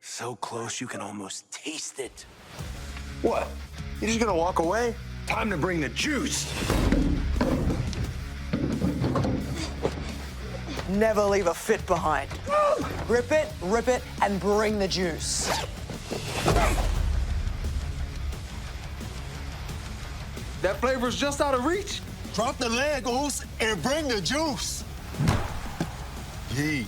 So close you can almost taste it. What? You just gonna walk away? Time to bring the juice. Never leave a fit behind. Rip it, and bring the juice. That flavor's just out of reach. Drop the Legos and bring the juice. Yee.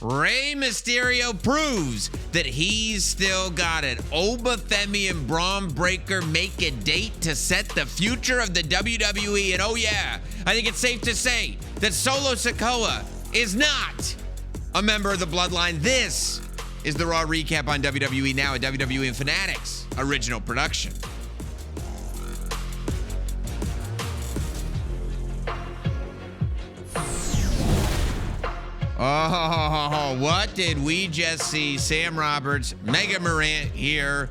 Rey Mysterio proves that he's still got it. Obafemi and Braun Breaker make a date to set the future of the WWE. And oh yeah, I think it's safe to say that Solo Sikoa is not a member of the Bloodline. This is the Raw Recap on WWE Now, a WWE and Fanatics original production. Oh, what did we just see? Sam Roberts, Megan Morant here.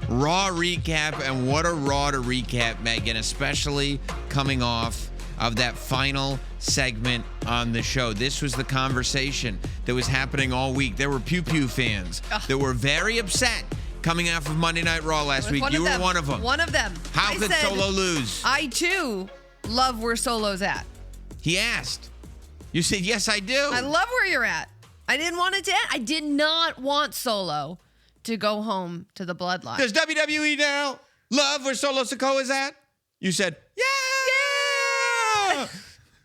Raw recap, and what a Raw to recap, Megan, especially coming off of that final segment on the show. This was the conversation that was happening all week. There were Pew Pew fans that were very upset coming off of Monday Night Raw last week. You were one of them. One of them. How could Solo lose? I, too, love where Solo's at. He asked. You said, yes, I do. I love where you're at. I didn't want it to end. I did not want Solo to go home to the Bloodline. Does WWE now love where Solo Sikoa is at? You said, yeah!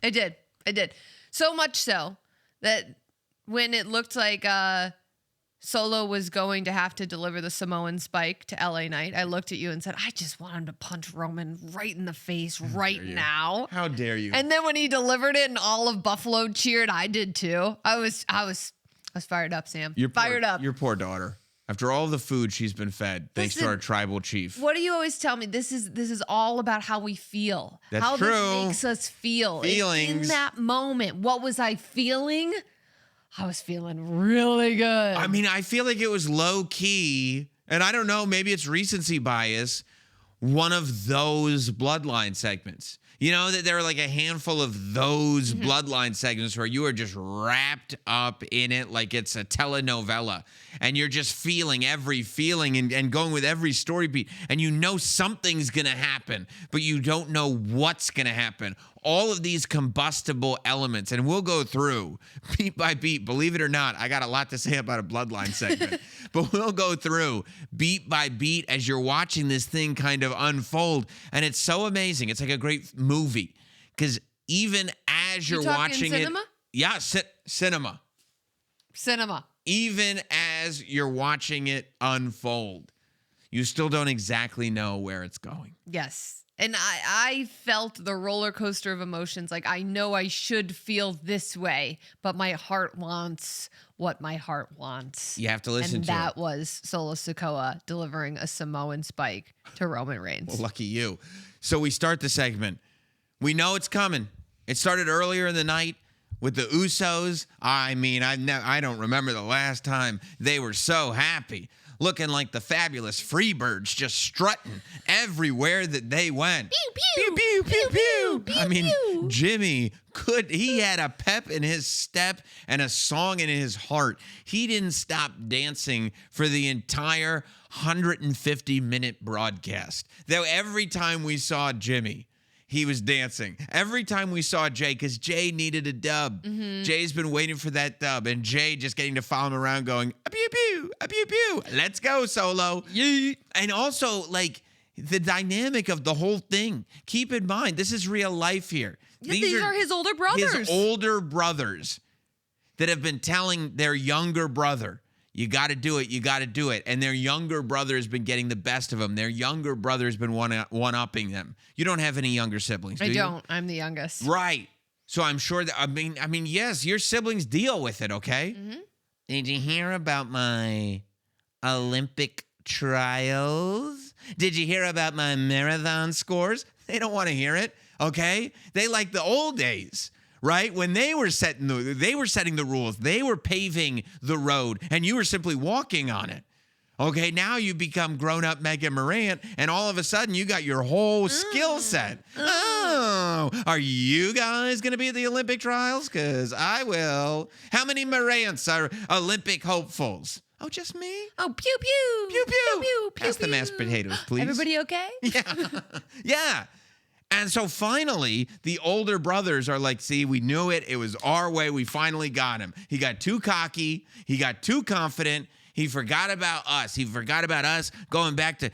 I did. So much so that when it looked like Solo was going to have to deliver the Samoan spike to LA Knight, I looked at you and said, I just want him to punch Roman right in the face right now. How dare you? And then when he delivered it and all of Buffalo cheered, I did too. I was fired up, Sam. Fired up. Your poor daughter. After all the food she's been fed, thanks to our tribal chief. What do you always tell me? This is all about how we feel. That's how true. This makes us feel. Feelings. In that moment, what was I feeling? I was feeling really good. I mean, I feel like it was low key, and I don't know, maybe it's recency bias, one of those Bloodline segments. You know, that there are like a handful of those Bloodline segments where you are just wrapped up in it like it's a telenovela. And you're just feeling every feeling and going with every story beat. And you know something's going to happen, but you don't know what's going to happen. All of these combustible elements, and we'll go through beat by beat. Believe it or not, I got a lot to say about a Bloodline segment. But we'll go through beat by beat as you're watching this thing kind of unfold. And it's so amazing. It's like a great movie. Because even as you're watching cinema? it. Yeah, cinema. Cinema. Even as you're watching it unfold, you still don't exactly know where it's going. Yes. And I felt the roller coaster of emotions. Like, I know I should feel this way, but my heart wants what my heart wants. You have to listen and to it. And that was Solo Sikoa delivering a Samoan spike to Roman Reigns. Well, lucky you. So we start the segment. We know it's coming. It started earlier in the night with the Usos. I mean, I don't remember the last time they were so happy. Looking like the fabulous Freebirds, just strutting everywhere that they went. Pew, pew, pew, pew, pew, pew. pew, I mean, pew. Jimmy he had a pep in his step and a song in his heart. He didn't stop dancing for the entire 150-minute broadcast. Though every time we saw Jimmy, he was dancing. Every time we saw Jay, because Jay needed a dub. Jay's been waiting for that dub, and Jay just getting to follow him around going, a pew pew, a pew pew. Let's go, Solo. Yeet. And also, like, the dynamic of the whole thing. Keep in mind, this is real life here. Yeah, these are his older brothers. His older brothers that have been telling their younger brother, you got to do it. You got to do it. And their younger brother has been getting the best of them. Their younger brother has been one-upping them. You don't have any younger siblings, do you? I don't. I'm the youngest. Right. So I'm sure that, I mean, yes, your siblings deal with it, okay? Did you hear about my Olympic trials? Did you hear about my marathon scores? They don't want to hear it, okay? They like the old days. Right? When they were setting the rules, they were paving the road, and you were simply walking on it. Okay, now you become grown-up Megan Morant, and all of a sudden you got your whole skill set. Oh, are you guys going to be at the Olympic trials? Because I will. How many Morants are Olympic hopefuls? Oh, just me? Oh, pew pew. Pew, pew. Pew pew. Pass the mashed potatoes, please. Everybody okay? Yeah. And so finally, the older brothers are like, see, we knew it. It was our way. We finally got him. He got too cocky. He got too confident. He forgot about us. He forgot about us going back to,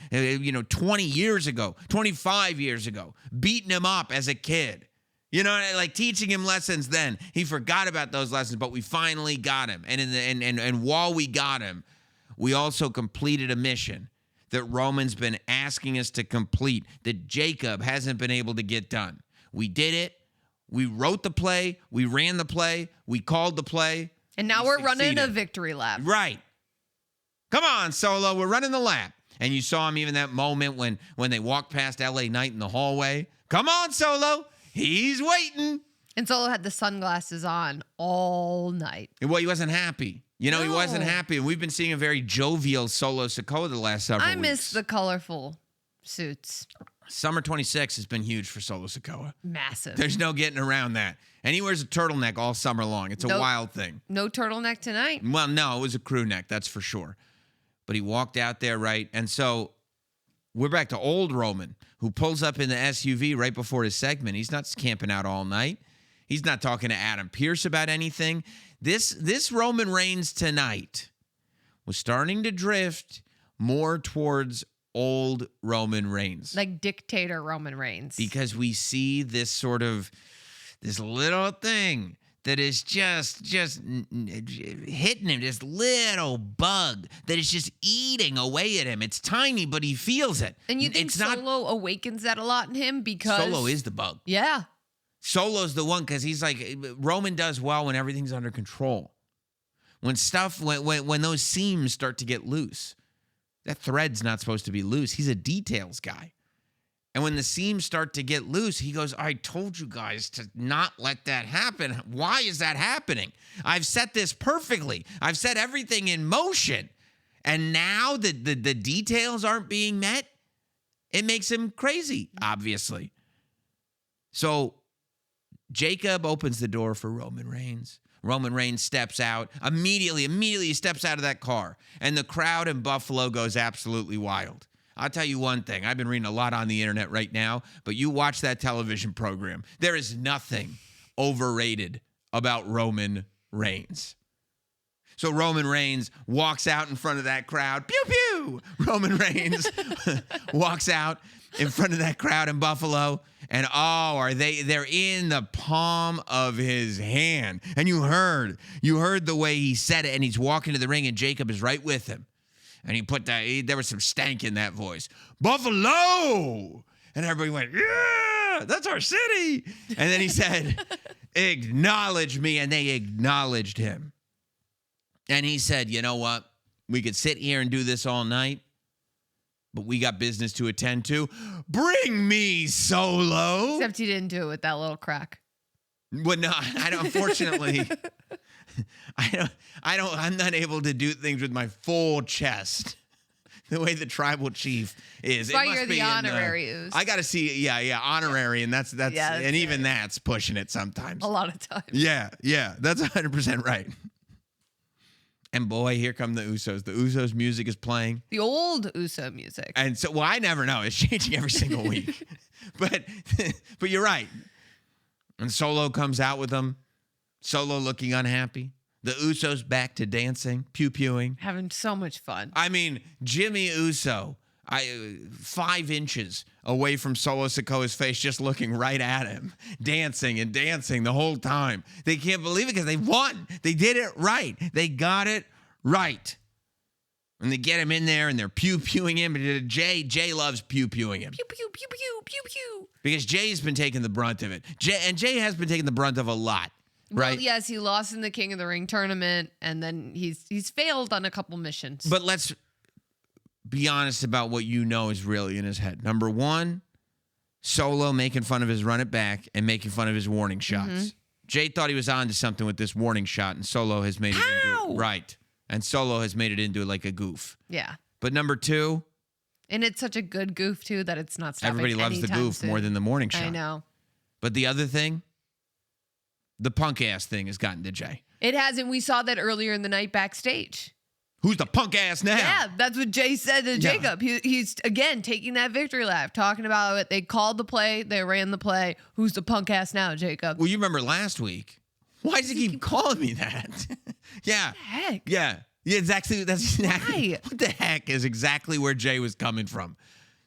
20 years ago, 25 years ago, beating him up as a kid. You know, like teaching him lessons then. He forgot about those lessons, but we finally got him. And while we got him, we also completed a mission that Roman's been asking us to complete, that Jacob hasn't been able to get done. We did it. We wrote the play. We ran the play. We called the play. And now we're running a victory lap. Right. Come on, Solo. We're running the lap. And you saw him even that moment when they walked past LA Knight in the hallway. Come on, Solo. He's waiting. And Solo had the sunglasses on all night. Well, he wasn't happy. He wasn't happy. And we've been seeing a very jovial Solo Sikoa the last several weeks. I miss the colorful suits. Summer 26 has been huge for Solo Sikoa. Massive. There's no getting around that. And he wears a turtleneck all summer long. It's a wild thing. No turtleneck tonight. Well, no, it was a crew neck, that's for sure. But he walked out there, right? And so we're back to old Roman, who pulls up in the SUV right before his segment. He's not camping out all night. He's not talking to Adam Pearce about anything. This Roman Reigns tonight was starting to drift more towards old Roman Reigns. Like dictator Roman Reigns. Because we see this little thing that is just hitting him, this little bug that is just eating away at him. It's tiny, but he feels it. And you think Solo awakens that a lot in him because... Solo is the bug. Yeah. Solo's the one because he's like, Roman does well when everything's under control. When those seams start to get loose. That thread's not supposed to be loose. He's a details guy. And when the seams start to get loose, he goes, I told you guys to not let that happen. Why is that happening? I've set this perfectly. I've set everything in motion. And now the details aren't being met. It makes him crazy, obviously. So Jacob opens the door for Roman Reigns. Roman Reigns steps out. Immediately he steps out of that car. And the crowd in Buffalo goes absolutely wild. I'll tell you one thing. I've been reading a lot on the internet right now, but you watch that television program. There is nothing overrated about Roman Reigns. So Roman Reigns walks out in front of that crowd. Pew, pew! Roman Reigns walks out in front of that crowd in Buffalo. And they're in the palm of his hand. And you heard the way he said it, and he's walking to the ring, and Jacob is right with him. And there was some stank in that voice. Buffalo! And everybody went, yeah, that's our city. And then he said, acknowledge me. And they acknowledged him. And he said, you know what? We could sit here and do this all night, but we got business to attend to. Bring me Solo. Except he didn't do it with that little crack. Well, no, I don't, unfortunately, I'm not able to do things with my full chest the way the tribal chief is. That's why you're the honorary Uso. I got to see, honorary, and that's and even that's pushing it sometimes. A lot of times. Yeah, that's 100% right. And boy, here come the Usos. The Usos music is playing. The old Uso music. And so, I never know. It's changing every single week. But you're right. And Solo comes out with them. Solo looking unhappy. The Usos back to dancing, pew-pewing. Having so much fun. I mean, Jimmy Uso, 5 inches away from Solo Sikoa's face, just looking right at him, dancing and dancing the whole time. They can't believe it because they won. They did it right. They got it right. And they get him in there and they're pew-pewing him. Jay loves pew-pewing him. Pew, pew, pew, pew, pew, pew. Because Jay's been taking the brunt of it. Jay has been taking the brunt of a lot. Right. Well, yes, he lost in the King of the Ring tournament, and then he's failed on a couple missions. But let's be honest about what you know is really in his head. Number one, Solo making fun of his run it back and making fun of his warning shots. Mm-hmm. Jay thought he was onto something with this warning shot, and Solo has made it into right. And Solo has made it into like a goof. Yeah. But number 2, And it's such a good goof, too, that it's not stopping everybody loves the anytime goof soon. more than the morning show. I know. But the other thing, the punk ass thing has gotten to Jay. It hasn't. We saw that earlier in the night backstage. Who's the punk ass now? Yeah, that's what Jay said to Jacob. He's, again, taking that victory lap, talking about it. They called the play. They ran the play. Who's the punk ass now, Jacob? Well, you remember last week. Why does he keep calling me that? Yeah. Heck. Yeah. Yeah, exactly. That's exactly Why? what the heck is exactly where Jay was coming from.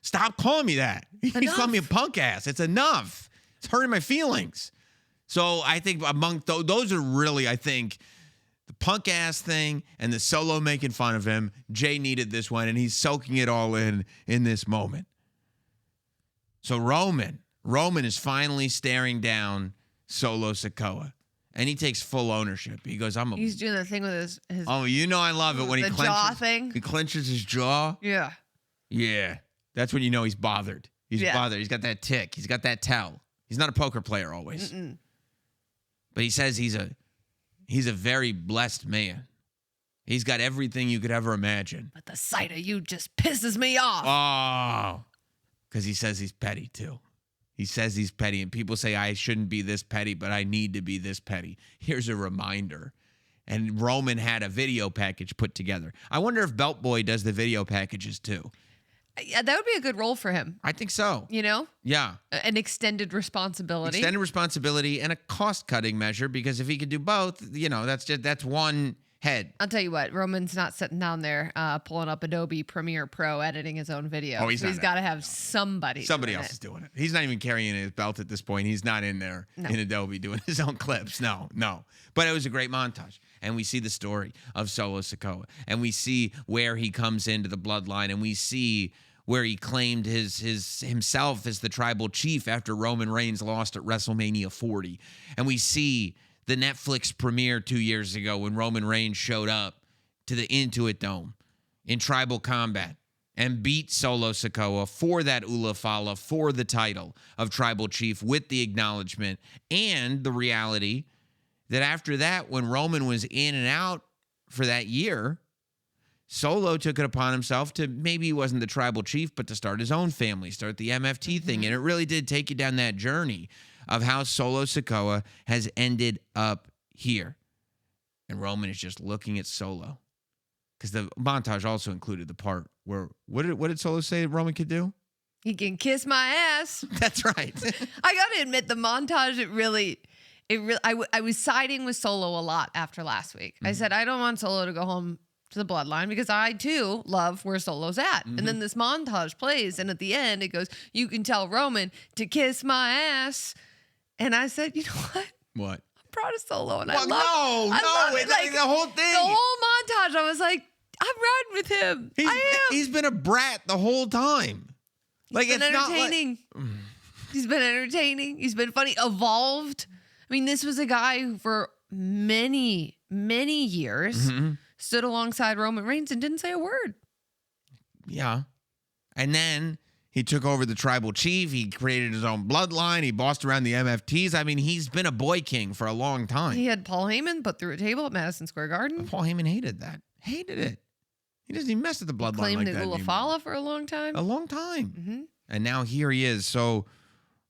Stop calling me that. He's Enough. calling me a punk ass. It's enough. It's hurting my feelings. So I think among those are really, I think, the punk ass thing and the Solo making fun of him. Jay needed this one, and he's soaking it all in this moment. So Roman is finally staring down Solo Sikoa, and he takes full ownership. He goes, He's doing the thing with his Oh, you know I love it when he the clenches. jaw thing. He clenches his jaw. Yeah. Yeah. That's when you know he's bothered. He's Yeah. bothered. He's got that tick. He's got that tell. He's not a poker player always. But he says he's a very blessed man. He's got everything you could ever imagine. But the sight of you just pisses me off. Oh. Because he says he's petty too. He says he's petty, and people say I shouldn't be this petty, but I need to be this petty. Here's a reminder. And Roman had a video package put together. I wonder if Belt Boy does the video packages too. Yeah, that would be a good role for him. I think so. You know, Yeah. an extended responsibility. Extended responsibility and a cost-cutting measure, because if he could do both, that's one head. I'll tell you what, Roman's not sitting down there pulling up Adobe Premiere Pro, editing his own video. Oh, he's so not he's got to have somebody. Somebody doing else it. is doing it. He's not even carrying his belt at this point. He's not in there in Adobe doing his own clips. No. But it was a great montage. And we see the story of Solo Sikoa. And we see where he comes into the bloodline. And we see where he claimed himself as the tribal chief after Roman Reigns lost at WrestleMania 40. And we see the Netflix premiere 2 years ago when Roman Reigns showed up to the Intuit Dome in tribal combat and beat Solo Sikoa for that Ula Fala, for the title of tribal chief, with the acknowledgement and the reality that after that, when Roman was in and out for that year, Solo took it upon himself to, maybe he wasn't the tribal chief, but to start his own family, start the MFT thing. And it really did take you down that journey of how Solo Sikoa has ended up here. And Roman is just looking at Solo. Because the montage also included the part where, what did Solo say Roman could do? He can kiss my ass. That's right. I got to admit, the montage, I was siding with Solo a lot after last week. I said, I don't want Solo to go home to the bloodline because I too love where Solo's at. And then this montage plays, and at the end it goes, you can tell Roman to kiss my ass. And I said, you know what? What? I'm proud of Solo, and Well, I love it. Like, the whole thing. The whole montage, I was like, I'm riding with him. I am. He's been a brat the whole time. Like, He's been it's not like, entertaining. He's been entertaining. He's been funny. Evolved. I mean, this was a guy who for many, many years stood alongside Roman Reigns and didn't say a word. Yeah. And then he took over the tribal chief. He created his own bloodline. He bossed around the MFTs. I mean, he's been a boy king for a long time. He had Paul Heyman put through a table at Madison Square Garden. Paul Heyman hated that. Hated it. He doesn't even mess with the bloodline Claimed like the that Ula anymore. Fala for a long time. A long time. Mm-hmm. And now here he is. So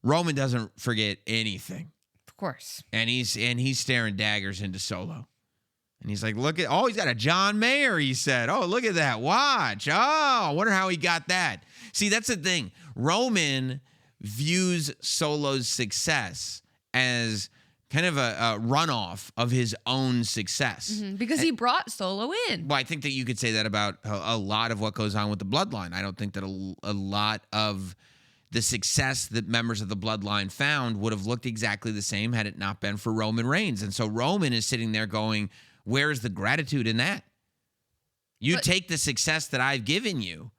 Roman doesn't forget anything. Of course. And he's staring daggers into Solo. And he's like, he's got a John Mayer, he said. Oh, look at that. Watch. Oh, I wonder how he got that. See, that's the thing. Roman views Solo's success as kind of a runoff of his own success. Because he brought Solo in. Well, I think that you could say that about a lot of what goes on with the bloodline. I don't think that a lot of the success that members of the bloodline found would have looked exactly the same had it not been for Roman Reigns. And so Roman is sitting there going, where's the gratitude in that? You take the success that I've given you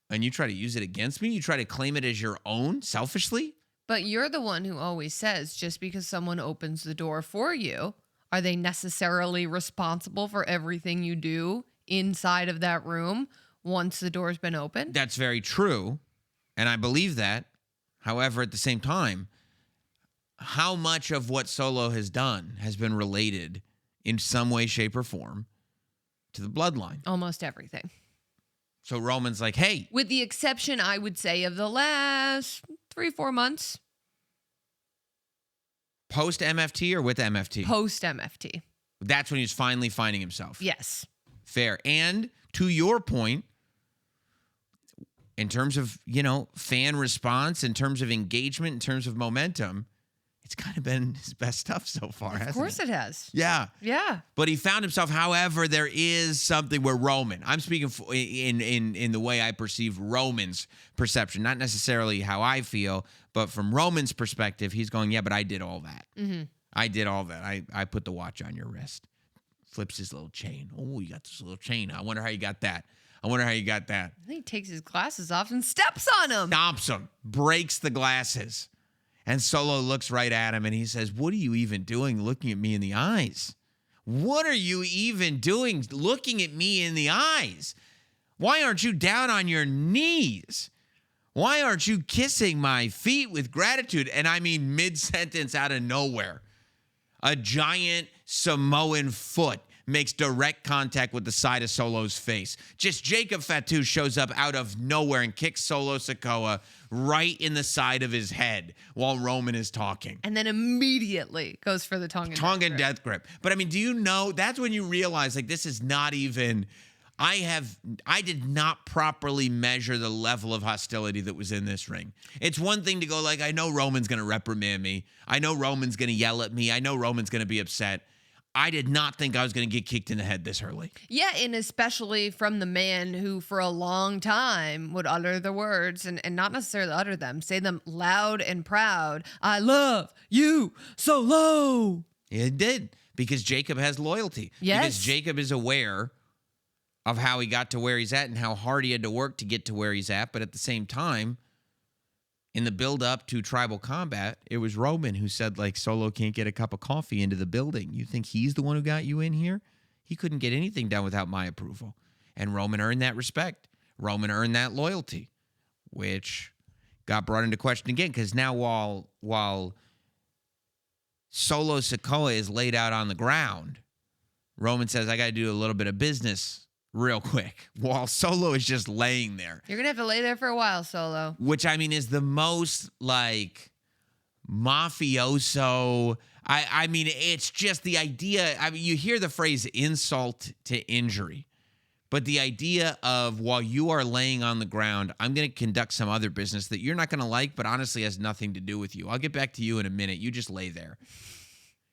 and you try to use it against me? You try to claim it as your own selfishly? But you're the one who always says, just because someone opens the door for you, are they necessarily responsible for everything you do inside of that room once the door's been opened? That's very true. And I believe that. However, at the same time, how much of what Solo has done has been related in some way, shape, or form to the bloodline? Almost everything. So Roman's like, hey, With the exception, I would say, of the last 3-4 months post MFT or with MFT? post MFT. That's when he's finally finding himself. Yes. Fair. And to your point, in terms of, fan response, in terms of engagement, in terms of momentum, it's kind of been his best stuff so far, hasn't it? Of course it has. Yeah. Yeah. But he found himself. However, there is something where Roman, I'm speaking in the way I perceive Roman's perception, not necessarily how I feel, but from Roman's perspective, he's going, yeah, but I did all that. Mm-hmm. I did all that. I put the watch on your wrist. Flips his little chain. Oh, you got this little chain. I wonder how you got that. I think he takes his glasses off and steps on them. Stomps him. Breaks the glasses. And Solo looks right at him and he says, what are you even doing looking at me in the eyes? What are you even doing looking at me in the eyes? Why aren't you down on your knees? Why aren't you kissing my feet with gratitude? And I mean mid-sentence out of nowhere. A giant Samoan foot makes direct contact with the side of Solo's face. Just Jacob Fatu shows up out of nowhere and kicks Solo Sikoa right in the side of his head while Roman is talking. And then immediately goes for the Tongan Death Grip. But I mean, do you know, that's when you realize, like, this is not even, I did not properly measure the level of hostility that was in this ring. It's one thing to go like, I know Roman's going to reprimand me. I know Roman's going to yell at me. I know Roman's going to be upset. I did not think I was going to get kicked in the head this early. Yeah, and especially from the man who for a long time would utter the words and not necessarily utter them, say them loud and proud. I love you, Solo. It did, because Jacob has loyalty. Yes. Because Jacob is aware of how he got to where he's at and how hard he had to work to get to where he's at. But at the same time, in the build-up to Tribal Combat, it was Roman who said, like, Solo can't get a cup of coffee into the building. You think he's the one who got you in here? He couldn't get anything done without my approval. And Roman earned that respect. Roman earned that loyalty, which got brought into question again, because now while Solo Sikoa is laid out on the ground, Roman says, I got to do a little bit of business real quick, while Solo is just laying there. You're going to have to lay there for a while, Solo. Which, I mean, is the most, like, mafioso. I mean, it's just the idea. I mean, you hear the phrase insult to injury. But the idea of, while you are laying on the ground, I'm going to conduct some other business that you're not going to like, but honestly has nothing to do with you. I'll get back to you in a minute. You just lay there.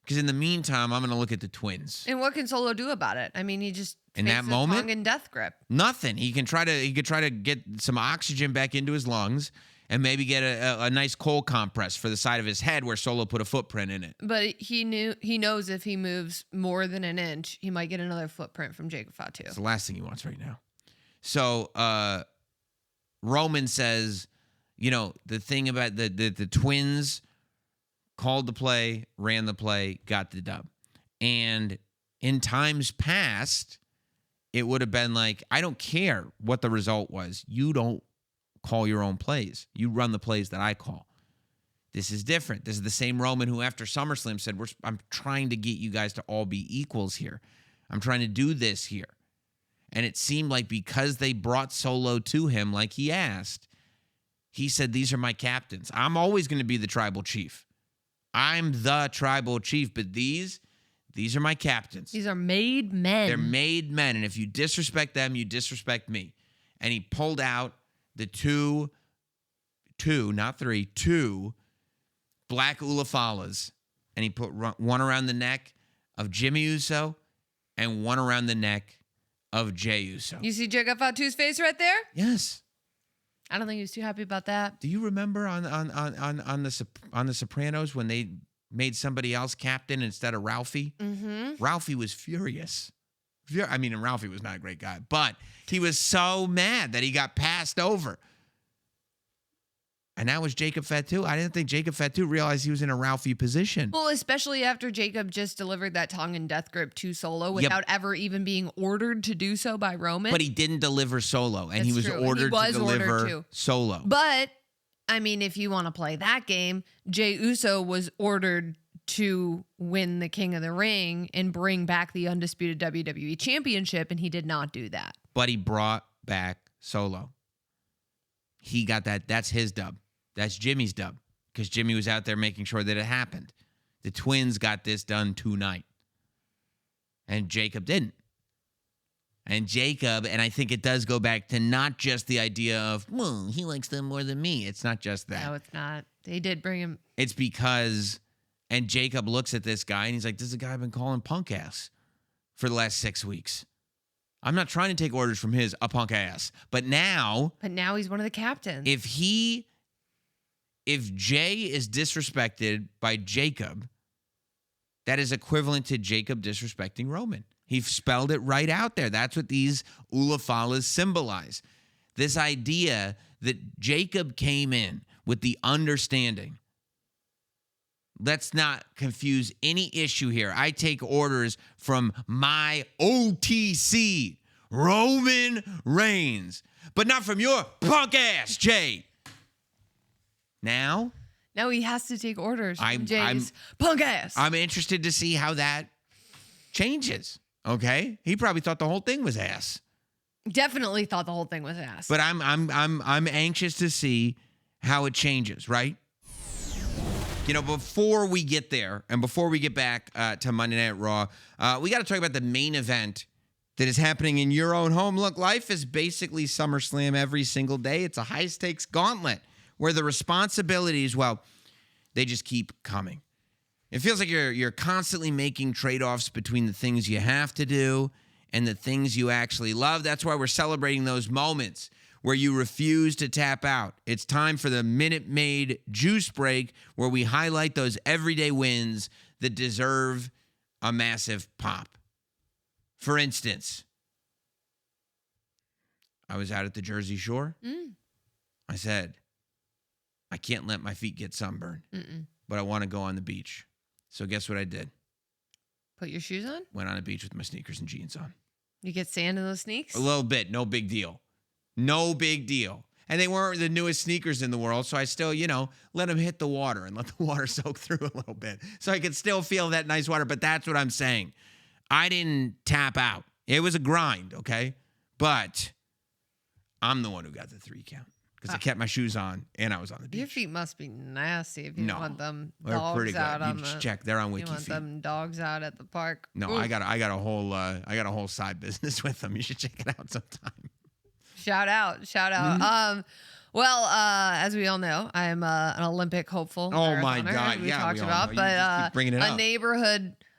Because in the meantime, I'm going to look at the twins. And what can Solo do about it? I mean, he just in that moment, Tongan Death Grip. Nothing. He could try to get some oxygen back into his lungs and maybe get a nice cold compress for the side of his head where Solo put a footprint in it. But he knows if he moves more than an inch, he might get another footprint from Jacob Fatu. It's the last thing he wants right now. So Roman says, the thing about the twins called the play, ran the play, got the dub. And in times past, it would have been like, I don't care what the result was. You don't call your own plays. You run the plays that I call. This is different. This is the same Roman who after SummerSlam said, I'm trying to get you guys to all be equals here. I'm trying to do this here. And it seemed like because they brought Solo to him like he asked, he said, these are my captains. I'm always going to be the tribal chief. I'm the tribal chief, but these are my captains. These are made men. They're made men, and if you disrespect them, you disrespect me. And he pulled out the two black Ulafalas, and he put one around the neck of Jimmy Uso and one around the neck of Jey Uso. You see Jacob Fatu's face right there? Yes. I don't think he was too happy about that. Do you remember on the Sopranos when they made somebody else captain instead of Ralphie? Mm-hmm. Ralphie was furious. I mean, and Ralphie was not a great guy, but he was so mad that he got passed over. And that was Jacob Fatu. I didn't think Jacob Fatu realized he was in a Ralphie position. Well, especially after Jacob just delivered that Tongan Death Grip to Solo without ever even being ordered to do so by Roman. But he didn't deliver Solo, and he was true. ordered to deliver to. Solo. But, I mean, if you want to play that game, Jey Uso was ordered to win the King of the Ring and bring back the undisputed WWE Championship, and he did not do that. But he brought back Solo. He got that. That's his dub. That's Jimmy's dub because Jimmy was out there making sure that it happened. The twins got this done tonight. And Jacob didn't. And Jacob, and I think it does go back to not just the idea of, well, he likes them more than me. It's not just that. No, it's not. They did bring him. It's because, and Jacob looks at this guy and he's like, this is a guy I've been calling punk ass for the last 6 weeks. I'm not trying to take orders from his a punk ass. But now He's one of the captains. if Jay is disrespected by Jacob, that is equivalent to Jacob disrespecting Roman. He spelled it right out there. That's what these Ulafalas symbolize. This idea that Jacob came in with the understanding. Let's not confuse any issue here. I take orders from my OTC, Roman Reigns, but not from your punk ass, Jay. Now he has to take orders from I'm- Jay's punk ass. I'm interested to see how that changes. Okay, he probably thought the whole thing was ass, Definitely thought the whole thing was ass. but I'm anxious to see how it changes. Right? You know, before we get there and before we get back to Monday Night Raw, we got to talk about the main event that is happening in your own home. Look, life is basically SummerSlam every single day. It's a high stakes gauntlet where the responsibilities, well, they just keep coming. It feels like you're constantly making trade-offs between the things you have to do and the things you actually love. That's why we're celebrating those moments where you refuse to tap out. It's time for the Minute Maid Juice Break, where we highlight those everyday wins that deserve a massive pop. For instance, I was out at the Jersey Shore. I said, I can't let my feet get sunburned, but I want to go on the beach. So guess what I did? Put your shoes on? Went on a beach with my sneakers and jeans on. You get sand in those sneaks? A little bit, no big deal. No big deal. And they weren't the newest sneakers in the world, so I still, let them hit the water and let the water soak through a little bit. So I could still feel that nice water, but that's what I'm saying. I didn't tap out. It was a grind, okay? But I'm the one who got the 3 count because I kept my shoes on and I was on the beach. Your feet must be nasty if you No, want them they're dogs pretty good. out You on just the check. They're on You Wiki want Feet. them dogs out at the park. No, Ooh. I got a whole side business with them. You should check it out sometime. Shout out. Mm-hmm. Well, as we all know, I'm an Olympic hopeful. Oh, my marathoner, God. as we Yeah, talked we all about. know. You But just keep bringing it up.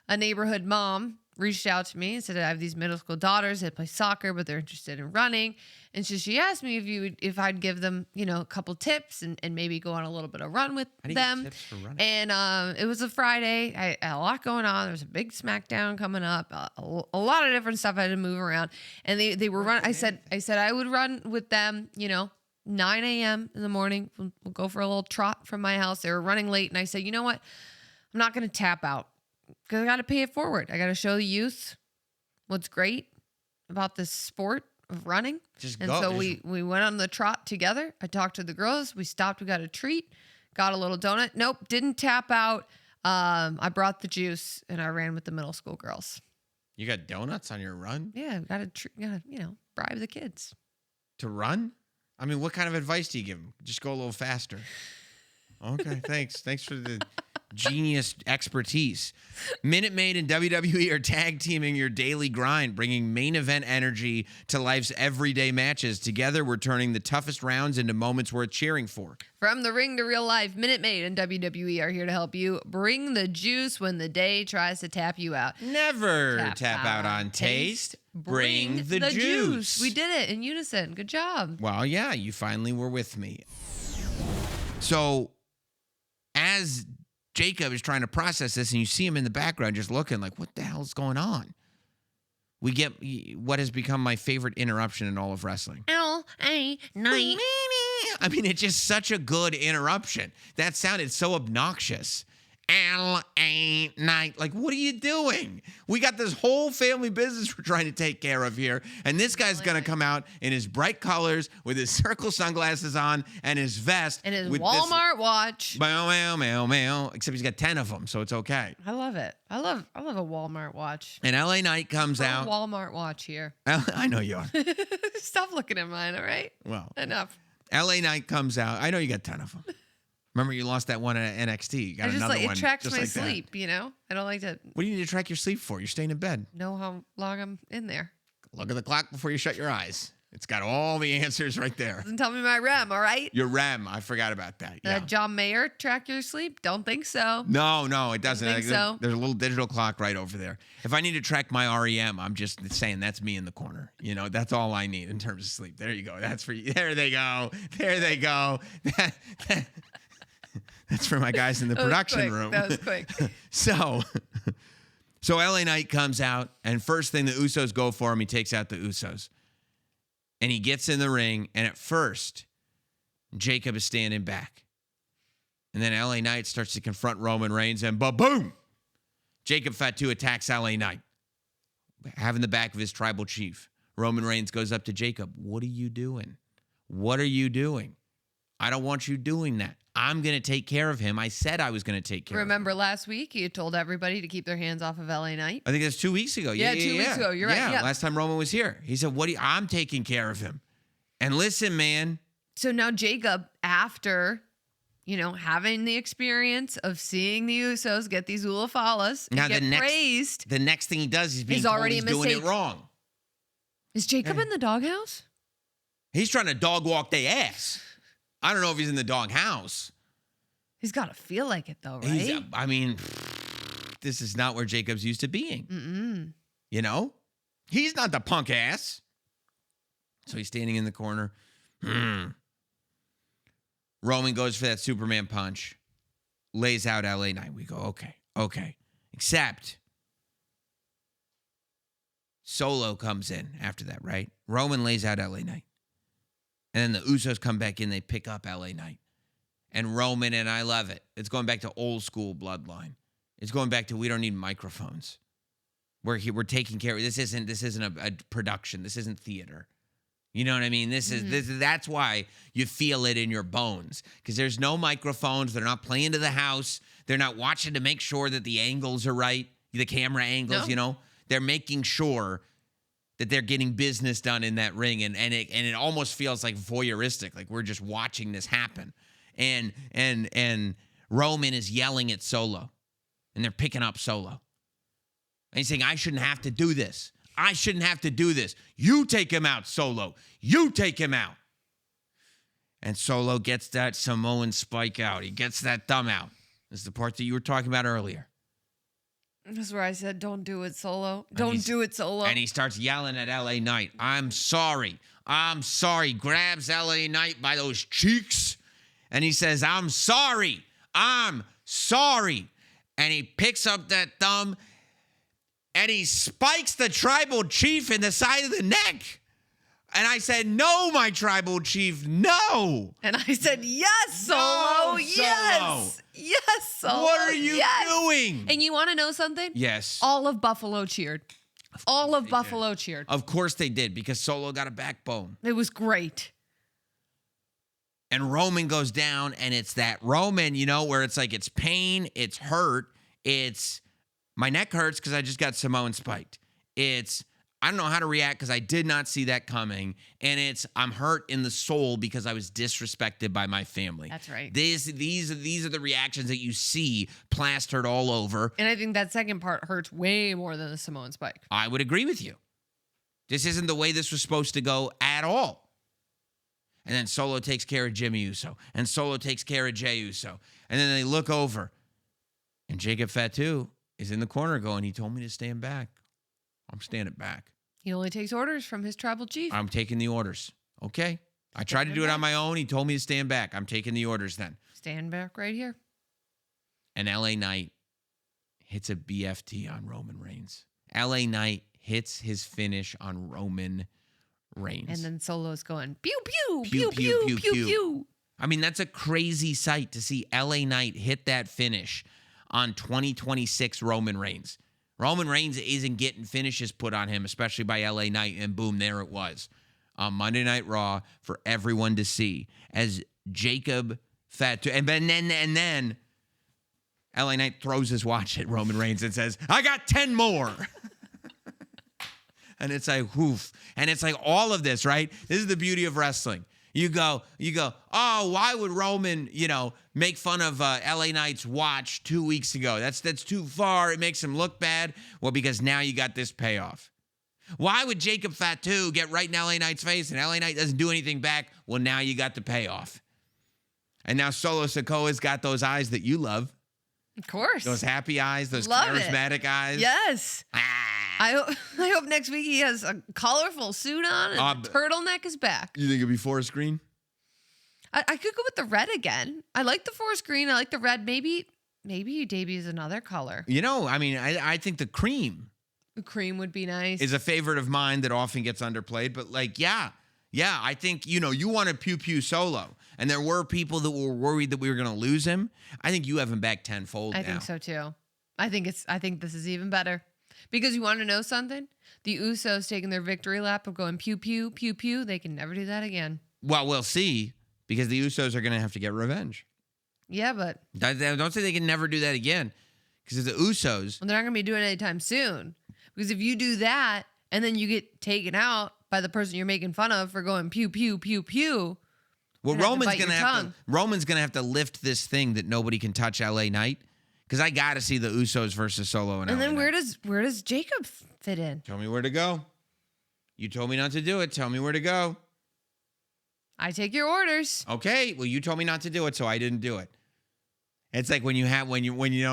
a neighborhood mom reached out to me and said, I have these middle school daughters that play soccer, but they're interested in running. And so she asked me if I'd give them, a couple tips and maybe go on a little bit of run with How do you them. get tips for running? And it was a Friday. I had a lot going on. There was a big SmackDown coming up, a lot of different stuff I had to move around. And they were running. I said I would run with them, 9 a.m. in the morning. We'll go for a little trot from my house. They were running late. And I said, you know what? I'm not going to tap out because I got to pay it forward. I got to show the youth what's great about this sport of running. Just and go. so we went on the trot together. I talked to the girls. We stopped. We got a treat. Got a little donut. Nope, didn't tap out. I brought the juice and I ran with the middle school girls. You got donuts on your run Yeah, got to bribe the kids. to run? I mean, what kind of advice do you give them? Just go a little faster. Okay, thanks. Thanks for the genius expertise. Minute Maid and WWE are tag teaming your daily grind, bringing main event energy to life's everyday matches. Together, we're turning the toughest rounds into moments worth cheering for. From the ring to real life, Minute Maid and WWE are here to help you bring the juice when the day tries to tap you out. Never tap out on taste. Bring the juice. We did it in unison. Good job. Well, yeah, you finally were with me. So, as Jacob is trying to process this, and you see him in the background just looking like, what the hell is going on? We get what has become my favorite interruption in all of wrestling. L.A. Night. I mean, it's just such a good interruption. That sounded so obnoxious. LA Knight. Like, what are you doing? We got this whole family business we're trying to take care of here. And this guy's going to come out in his bright colors with his circle sunglasses on and his vest. And his with Walmart watch. Meow, meow, meow, meow. Except he's got 10 of them, so it's okay. I love it. I love a Walmart watch. And LA Knight comes A out. Walmart watch here. I know you are. Stop looking at mine, all right? Well, Enough. LA Knight comes out. I know you got 10 of them. Remember, you lost that one at NXT. You got I just another like one. it tracks just my like that. sleep, you know? I don't like to What do you need to track your sleep for? You're staying in bed. know how long I'm in there. Look at the clock before you shut your eyes. It's got all the answers right there. Doesn't tell me my REM, all right? Your REM. I forgot about that. Yeah. John Mayer track your sleep? Don't think so. No, it doesn't. Think so? There's a little digital clock right over there. If I need to track my REM, I'm just saying that's me in the corner. You know, that's all I need in terms of sleep. There you go. That's for you. There they go. There they go. That's for my guys in the That was production quick. room. That was quick. So LA Knight comes out, and first thing the Usos go for him, he takes out the Usos. And he gets in the ring, and at first, Jacob is standing back. And then LA Knight starts to confront Roman Reigns, and ba-boom! Jacob Fatu attacks LA Knight, having the back of his tribal chief. Roman Reigns goes up to Jacob. What are you doing? What are you doing? I don't want you doing that. I'm going to take care of him. I said I was going to take care Remember last week you told everybody to keep their hands off of LA Knight? I think that's 2 weeks ago. Yeah, 2 weeks ago. You're right. Yeah. Last time Roman was here. He said, I'm taking care of him. And listen, man. So now Jacob, after, having the experience of seeing the Usos get these Ulafalas and get praised, the next thing he does is being He's told already he's a doing it mistake. wrong. is Jacob in the doghouse? He's trying to dog walk their ass. I don't know if he's in the dog house. He's got to feel like it though, right? This is not where Jacob's used to being. You know? He's not the punk ass. So he's standing in the corner. Roman goes for that Superman punch. Lays out LA Knight. We go, okay. Except Solo comes in after that, right? Roman lays out LA Knight. And then the Usos come back in. They pick up LA Knight. And Roman, and I love it. It's going back to old school bloodline. It's going back to we don't need microphones. We're taking care of this. Isn't a production. This isn't theater. You know what I mean? That's why you feel it in your bones. Because there's no microphones. They're not playing to the house. They're not watching to make sure that the angles are right. The camera angles, No. They're making sure that they're getting business done in that ring, and it almost feels like voyeuristic, like we're just watching this happen. And Roman is yelling at Solo, and they're picking up Solo. And he's saying, I shouldn't have to do this. I shouldn't have to do this. You take him out, Solo. You take him out. And Solo gets that Samoan spike out. He gets that thumb out. This is the part that you were talking about earlier. This is where I said, don't do it, Solo. Don't do it, Solo. And he starts yelling at LA Knight. I'm sorry. I'm sorry. Grabs LA Knight by those cheeks. And he says, I'm sorry. I'm sorry. And he picks up that thumb and he spikes the tribal chief in the side of the neck. And I said, no, my tribal chief, no. And I said, yes, Solo. No, Yes. Yes, Solo. What are you doing? And you want to know something? Yes. All of Buffalo cheered. All of Buffalo cheered. Of course they did, because Solo got a backbone. It was great. And Roman goes down, and it's that Roman, where it's like it's pain, it's hurt, it's my neck hurts because I just got Samoan spiked. It's I don't know how to react because I did not see that coming, and it's I'm hurt in the soul because I was disrespected by my family. That's right. These are the reactions that you see plastered all over. And I think that second part hurts way more than the Samoan spike. I would agree with you. This isn't the way this was supposed to go at all. And then Solo takes care of Jimmy Uso. And Solo takes care of Jey Uso. And then they look over. And Jacob Fatu is in the corner going, he told me to stand back. I'm standing back. He only takes orders from his tribal chief. I'm taking the orders. Okay. I tried to do it on my own. He told me to stand back. I'm taking the orders then. Stand back right here. And LA Knight hits a BFT on Roman Reigns. LA Knight hits his finish on Roman Reigns. And then Solo's going, pew, pew, Pew, pew, pew, pew, pew, pew, pew. pew. I mean, that's a crazy sight to see LA Knight hit that finish on 2026 Roman Reigns. Roman Reigns isn't getting finishes put on him, especially by LA Knight, and boom, there it was on Monday Night Raw for everyone to see as Jacob Fatu. And then LA Knight throws his watch at Roman Reigns and says, I got 10 more. And it's like, whoof. And it's like all of this, right? This is the beauty of wrestling. You go, oh, why would Roman, make fun of LA Knight's watch 2 weeks ago? That's too far. It makes him look bad. Well, because now you got this payoff. Why would Jacob Fatu get right in LA Knight's face and LA Knight doesn't do anything back? Well, now you got the payoff. And now Solo Sikoa's got those eyes that you love. Of course. Those happy eyes, those Love charismatic it. eyes. Yes. Ah. I hope next week he has a colorful suit on and the turtleneck is back. You think it'd be forest green? I could go with the red again. I like the forest green. I like the red. Maybe he debuts another color. I think the cream The cream would be nice. is a favorite of mine that often gets underplayed. But I think, you wanted Pew Pew Solo. And there were people that were worried that we were going to lose him. I think you have him back tenfold now. I think so too. I think this is even better. Because you want to know something? The Usos taking their victory lap of going pew pew pew pew. They can never do that again. Well, we'll see. Because the Usos are going to have to get revenge. Yeah, but Don't say they can never do that again. Because the Usos... they're not going to be doing it anytime soon. Because if you do that and then you get taken out by the person you're making fun of for going pew pew pew pew... Well, Roman's gonna have to lift this thing that nobody can touch LA Knight. Because I got to see the Usos versus Solo and LA then Knight. where does Jacob fit in? Tell me where to go. You told me not to do it. Tell me where to go. I take your orders. Okay. Well, you told me not to do it, so I didn't do it. It's like when you know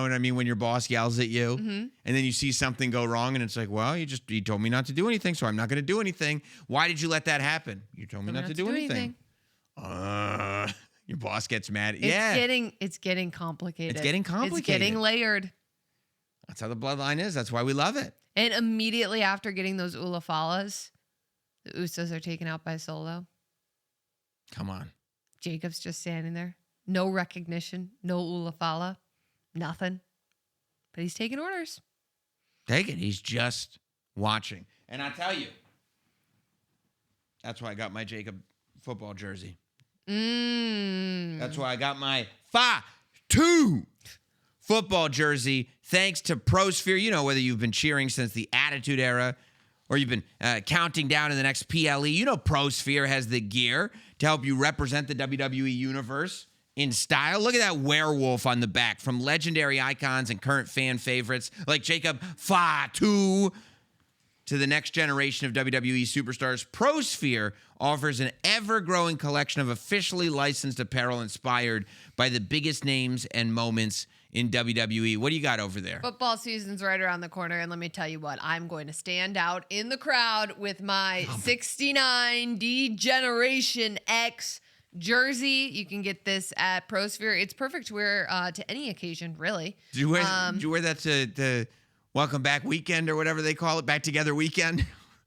what I mean, when your boss yells at you and then you see something go wrong and it's like, well, you told me not to do anything, so I'm not going to do anything. Why did you let that happen? You told me not to do anything. Your boss gets mad. It's getting complicated. It's getting complicated. It's getting layered. That's how the bloodline is. That's why we love it. And immediately after getting those Ulafalas, the Usos are taken out by Solo. Come on. Jacob's just standing there. No recognition. No Ulafala. Nothing. But he's taking orders. Take it. He's just watching. And I tell you, that's why I got my Jacob football jersey. That's why I got my 5-2 football jersey. Thanks to ProSphere. Whether you've been cheering since the Attitude Era or you've been counting down to the next PLE, ProSphere has the gear to help you represent the WWE Universe in style. Look at that werewolf on the back, from legendary icons and current fan favorites like Jacob Fatu to the next generation of WWE superstars. ProSphere offers an ever-growing collection of officially licensed apparel inspired by the biggest names and moments in WWE. What do you got over there? Football season's right around the corner, and let me tell you what, I'm going to stand out in the crowd with my 69 D-Generation X jersey. You can get this at ProSphere. It's perfect to wear to any occasion, really. Did you wear that to Welcome Back Weekend or whatever they call it, Back Together Weekend?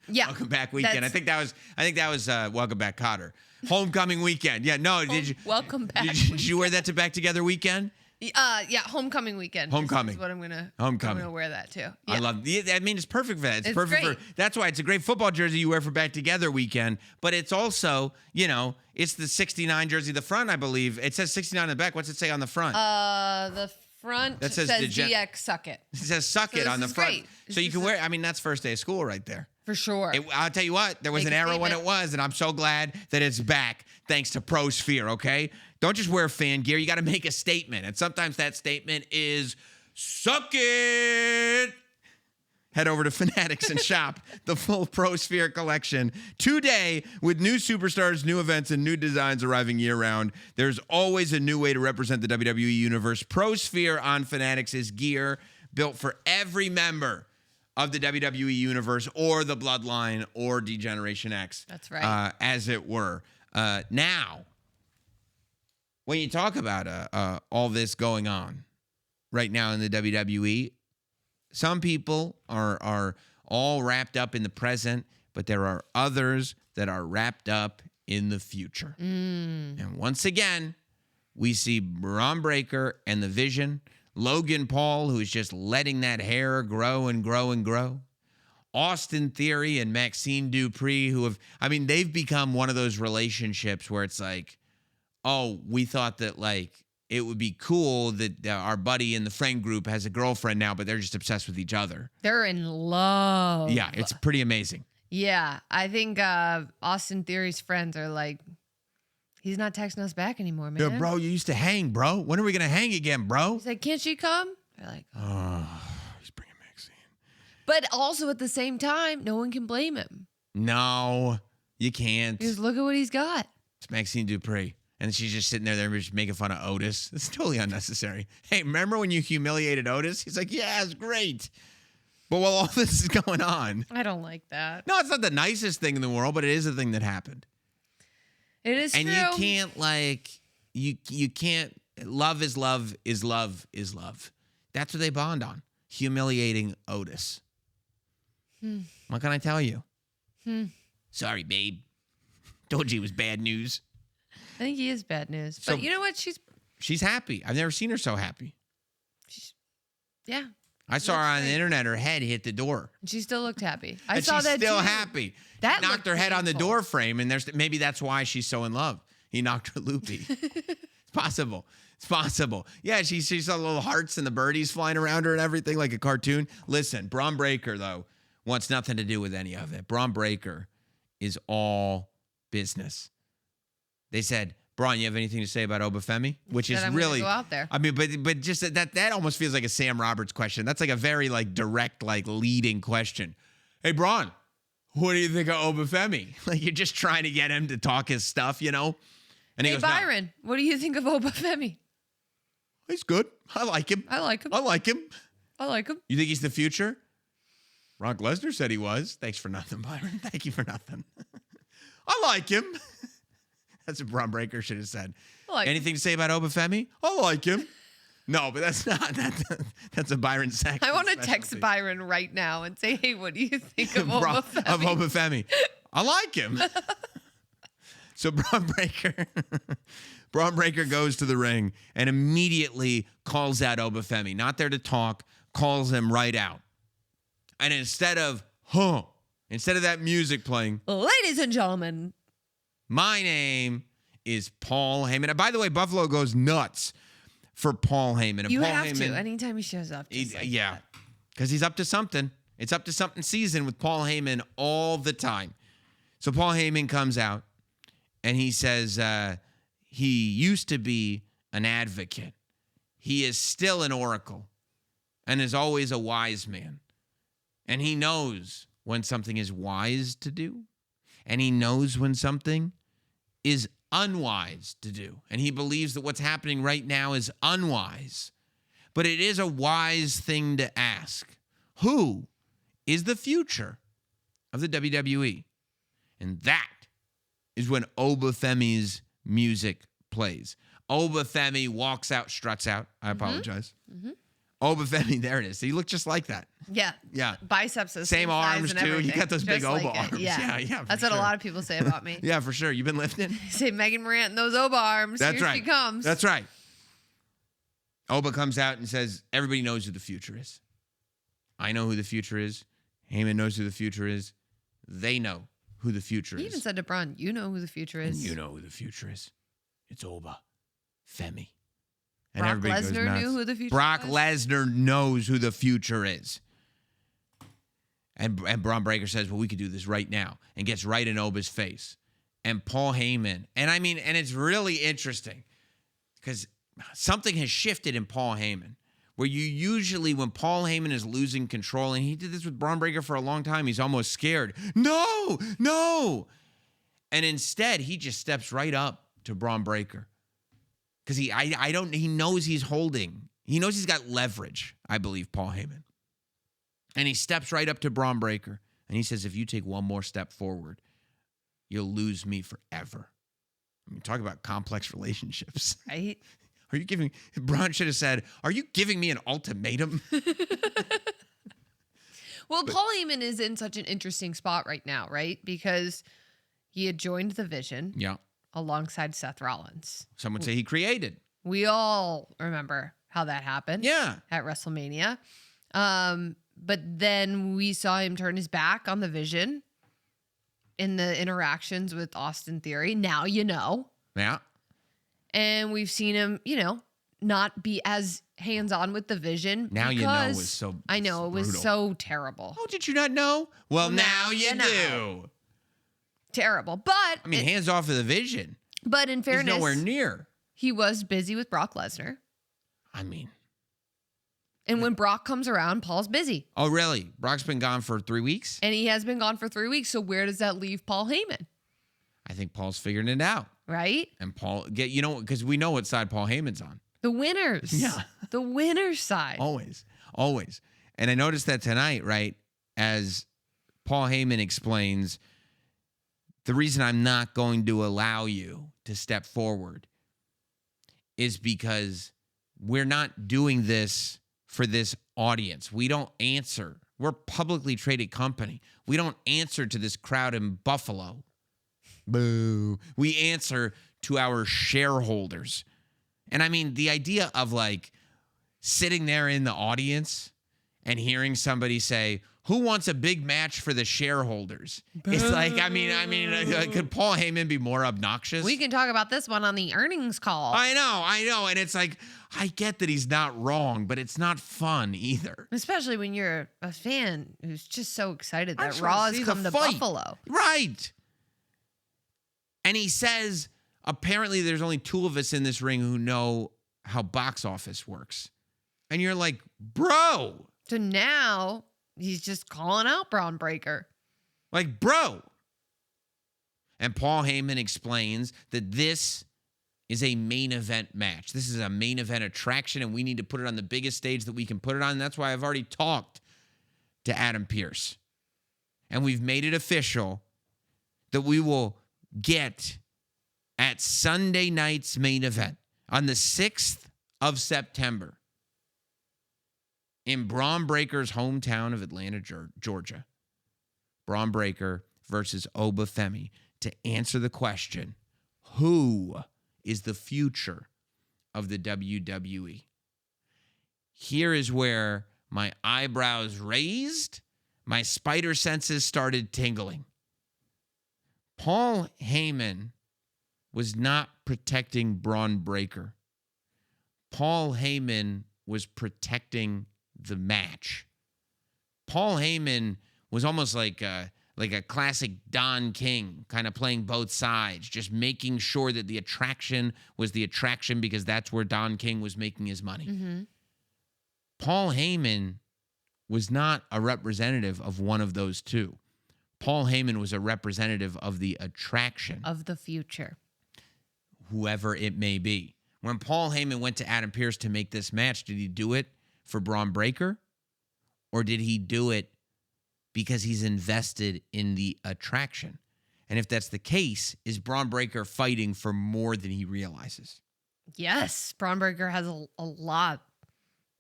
Yeah. Welcome Back Weekend. I think that was Welcome Back Cotter. Homecoming Weekend. Yeah, no, did you? Welcome Back. Did you wear that to Back Together Weekend? Yeah, Homecoming Weekend. Homecoming. Is what I'm gonna. Homecoming. I'm gonna wear that too. Yeah. I love. It's perfect for that. It's perfect great. That's why it's a great football jersey you wear for Back Together Weekend. But it's also, it's the 69 jersey. The front, I believe, it says 69 on the back. What's it say on the front? The front That says DX Suck It. It says "Suck It" this on the is front. great. So you can wear. That's first day of school right there. For sure. I'll tell you what, there was Make an a era when it statement. was, and I'm so glad that it's back thanks to ProSphere, okay? Don't just wear fan gear. You got to make a statement. And sometimes that statement is, suck it. Head over to Fanatics and shop the full ProSphere collection today with new superstars, new events, and new designs arriving year-round. There's always a new way to represent the WWE Universe. ProSphere on Fanatics is gear built for every member of the WWE Universe or the Bloodline or D-Generation X. That's right. As it were. Now, when you talk about all this going on right now in the WWE, some people are all wrapped up in the present, but there are others that are wrapped up in the future. And once again, we see Braun Breaker and the Vision Logan Paul, who is just letting that hair grow and grow and grow. Austin Theory and Maxine Dupree, who have, I mean, they've become one of those relationships where it's like, oh, we thought that like it would be cool that our buddy in the friend group has a girlfriend now, but they're just obsessed with each other. They're in love. Yeah, it's pretty amazing. Yeah, I think Austin Theory's friends are like, he's not texting us back anymore, man. Yeah, bro, you used to hang, bro. When are we going to hang again, bro? He's like, can't she come? They're like, He's bringing Maxine. but also at the same time, no one can blame him. No, you can't. Because look at what he's got. It's Maxine Dupree. And she's just sitting there just making fun of Otis. It's totally unnecessary. Hey, remember when you humiliated Otis? He's like, yeah, it's great. But while all this is going on. I don't like that. No, it's not the nicest thing in the world, but it is a thing that happened. It is And true. you can't like, you can't, love is love is love is love. That's what they bond on. Humiliating Otis. What can I tell you? Sorry, babe. Told you it was bad news. I think he is bad news. So- But you know what? She's happy. I've never seen her so happy. Yeah. I saw her Looks on the great. internet. Her head hit the door. And she still looked happy. I And saw she's that still too. happy. That He knocked looked her head on the painful. door frame, and maybe that's why she's so in love. He knocked her loopy. It's possible. It's possible. Yeah, she saw little hearts and the birdies flying around her and everything like a cartoon. Listen, Braun Breaker, though, wants nothing to do with any of it. Braun Breaker is all business. They said, Braun, you have anything to say about Obafemi? Which Said is I'm gonna really go out there. I mean, but just that almost feels like a Sam Roberts question. That's like a very like direct, like leading question. Hey, Braun, what do you think of Obafemi? Like you're just trying to get him to talk his stuff, you know? And he Hey, goes, "No, Byron, what do you think of Obafemi? he's good. I like him. I like him. I like him. I like him. You think he's the future? Brock Lesnar said he was. Thanks for nothing, Byron. Thank you for nothing. I like him. That's what Braun Breaker should have said. I like him. Anything to say about Obafemi? I like him. No, but that's not. That's a Byron Saxton. I want to text specialty. Byron right now and say, hey, what do you think of Bra- Obafemi? of Obafemi. I like him. So Braun Breaker goes to the ring and immediately calls out Obafemi. Not there to talk, calls him right out. And instead of that music playing, Ladies and gentlemen, my name is Paul Heyman. And by the way, Buffalo goes nuts for Paul Heyman. And you Paul have Heyman, to. Anytime he shows up. Just like yeah, that. because he's up to something. It's up to something season with Paul Heyman all the time. So Paul Heyman comes out and he says he used to be an advocate. He is still an oracle and is always a wise man. And he knows when something is wise to do, and he knows when something is unwise to do. And he believes that what's happening right now is unwise. But it is a wise thing to ask. Who is the future of the WWE? And that is when Obafemi's music plays. Obafemi walks out, struts out. I apologize. Obafemi, there it is. So you look just like that. Yeah. Yeah. Biceps the Same size arms, and too. You everything. got those big Just Oba like it. arms. Yeah. Yeah, for That's what a sure. lot of people say about me. Yeah, for sure. You've been lifting? They say Megan Morant and those Oba arms. That's Here right. she comes. That's right. Oba comes out and says, everybody knows who the future is. I know who the future is. Heyman knows who the future is. They know who the future He is. even said to Braun, you know who the future And is. you know who the future is. It's Oba. Femi. And Brock everybody goes Lesnar nuts. knew who the future Brock was? Lesnar knows who the future is. And Braun Breaker says, well, we could do this right now. And gets right in Oba's face. And Paul Heyman. And I mean, and it's really interesting. Because something has shifted in Paul Heyman. Where you usually, when Paul Heyman is losing control, and he did this with Braun Breaker for a long time, he's almost scared. No. And instead, he just steps right up to Braun Breaker. Because he knows he's holding. He knows he's got leverage, I believe, Paul Heyman. And he steps right up to Braun Breaker. And he says, if you take one more step forward, you'll lose me forever. I mean, talk about complex relationships. Right? Are you giving, Braun should have said, are you giving me an ultimatum? Well, Paul Heyman is in such an interesting spot right now, right? Because he had joined the Vision Yeah. alongside Seth Rollins. Some would say he created. We all remember how that happened. Yeah. At WrestleMania. But then we saw him turn his back on the Vision in the interactions with Austin Theory. Now you know. Yeah. And we've seen him, not be as hands-on with the Vision. Now you know because- was so I know, it was brutal. so terrible. Oh, did you not know? Well, now Now you you do. know. Terrible. But I mean, hands off of the Vision. but in He's fairness, nowhere near. he was busy with Brock Lesnar. I mean, And when Brock comes around, Paul's busy. oh, really? Brock's been gone for 3 weeks? And he has been gone for 3 weeks. So where does that leave Paul Heyman? I think Paul's figuring it out. Right? And Paul, because we know what side Paul Heyman's on. The winners. Yeah. The winner's side. Always. Always. And I noticed that tonight, right, as Paul Heyman explains, the reason I'm not going to allow you to step forward is because we're not doing this for this audience. We don't answer. We're a publicly traded company. We don't answer to this crowd in Buffalo. Boo. We answer to our shareholders. And I mean, the idea of like sitting there in the audience and hearing somebody say, who wants a big match for the shareholders? It's like, I mean, could Paul Heyman be more obnoxious? We can talk about this one on the earnings call. I know. And it's like, I get that he's not wrong, but it's not fun either. Especially when you're a fan who's just so excited I that just wanna Raw has see come the to fight. Buffalo. Right. And he says, apparently there's only 2 of us in this ring who know how box office works. And you're like, bro. So now he's just calling out Braun Breaker. Like, bro. And Paul Heyman explains that this is a main event match. This is a main event attraction, and we need to put it on the biggest stage that we can put it on. And that's why I've already talked to Adam Pearce. And we've made it official that we will get at Sunday night's main event on the 6th of September in Braun Breaker's hometown of Atlanta, Georgia. Braun Breaker versus Oba Femi to answer the question, who is the future of the WWE? Here is where my eyebrows raised, my spider senses started tingling. Paul Heyman was not protecting Braun Breaker. Paul Heyman was protecting the match. Paul Heyman was almost like a classic Don King, kind of playing both sides, just making sure that the attraction was the attraction because that's where Don King was making his money. Mm-hmm. Paul Heyman was not a representative of one of those two. Paul Heyman was a representative of the attraction. Of the future. Whoever it may be. When Paul Heyman went to Adam Pearce to make this match, did he do it for Braun Breaker? Or did he do it because he's invested in the attraction? And if that's the case, is Braun Breaker fighting for more than he realizes? Yes, Braun Breaker has a lot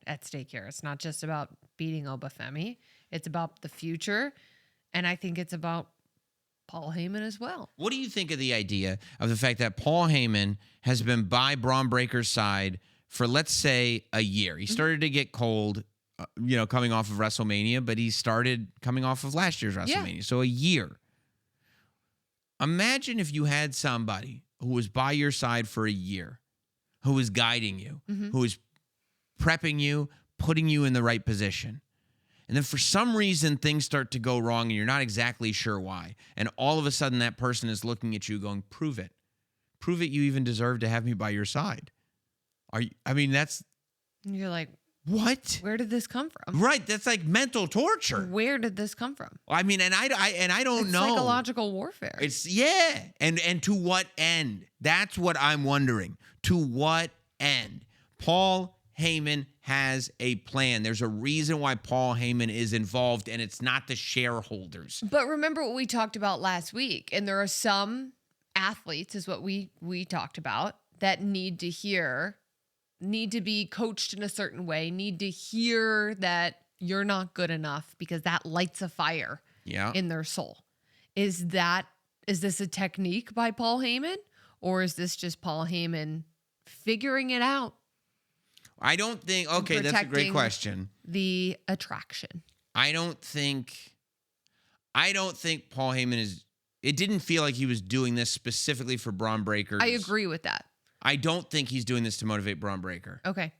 at stake here. It's not just about beating Oba Femi. It's about the future. And I think it's about Paul Heyman as well. What do you think of the idea of the fact that Paul Heyman has been by Braun Breaker's side for, let's say, a year? He started to get cold, coming off of WrestleMania, but he started coming off of last year's WrestleMania. Yeah. So a year. Imagine if you had somebody who was by your side for a year, who was guiding you, who was prepping you, putting you in the right position. And then for some reason, things start to go wrong and you're not exactly sure why. And all of a sudden, that person is looking at you going, prove it. Prove it you even deserve to have me by your side. That's... And you're like, what? where did this come from? Right. That's like mental torture. Where did this come from? I mean, and I don't It's know. psychological warfare. It's and to what end? That's what I'm wondering. To what end? Paul Heyman has a plan. There's a reason why Paul Heyman is involved, and it's not the shareholders. But remember what we talked about last week, and there are some athletes, is what we talked about, that need to be coached in a certain way, need to hear that you're not good enough because that lights a fire in their soul. Is this a technique by Paul Heyman, or is this just Paul Heyman figuring it out? I don't think. Okay, that's a great protecting question. the attraction. I don't think Paul Heyman is. It didn't feel like he was doing this specifically for Braun Breaker. I agree with that. I don't think he's doing this to motivate Braun Breaker. Okay.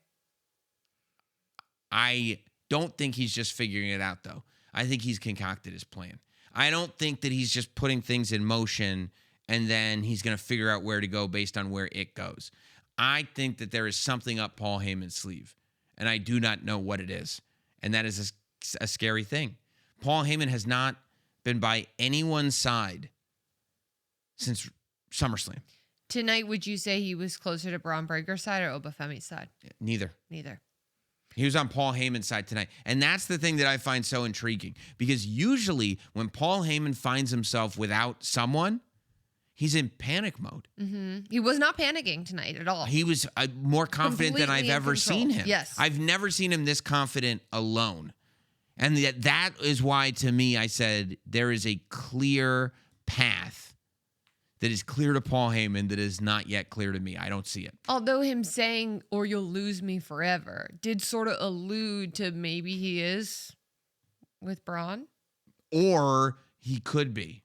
I don't think he's just figuring it out, though. I think he's concocted his plan. I don't think that he's just putting things in motion and then he's going to figure out where to go based on where it goes. I think that there is something up Paul Heyman's sleeve, and I do not know what it is. And that is a scary thing. Paul Heyman has not been by anyone's side since SummerSlam. Tonight, would you say he was closer to Braun Breaker's side or Obafemi's side? Neither. Neither. He was on Paul Heyman's side tonight. And that's the thing that I find so intriguing. Because usually when Paul Heyman finds himself without someone, he's in panic mode. He was not panicking tonight at all. He was more confident than I've Completely in ever control. seen him. Yes. I've never seen him this confident alone. And that is why, to me, I said there is a clear path that is clear to Paul Heyman that is not yet clear to me. I don't see it. Although him saying, or you'll lose me forever, did sort of allude to maybe he is with Braun. Or he could be.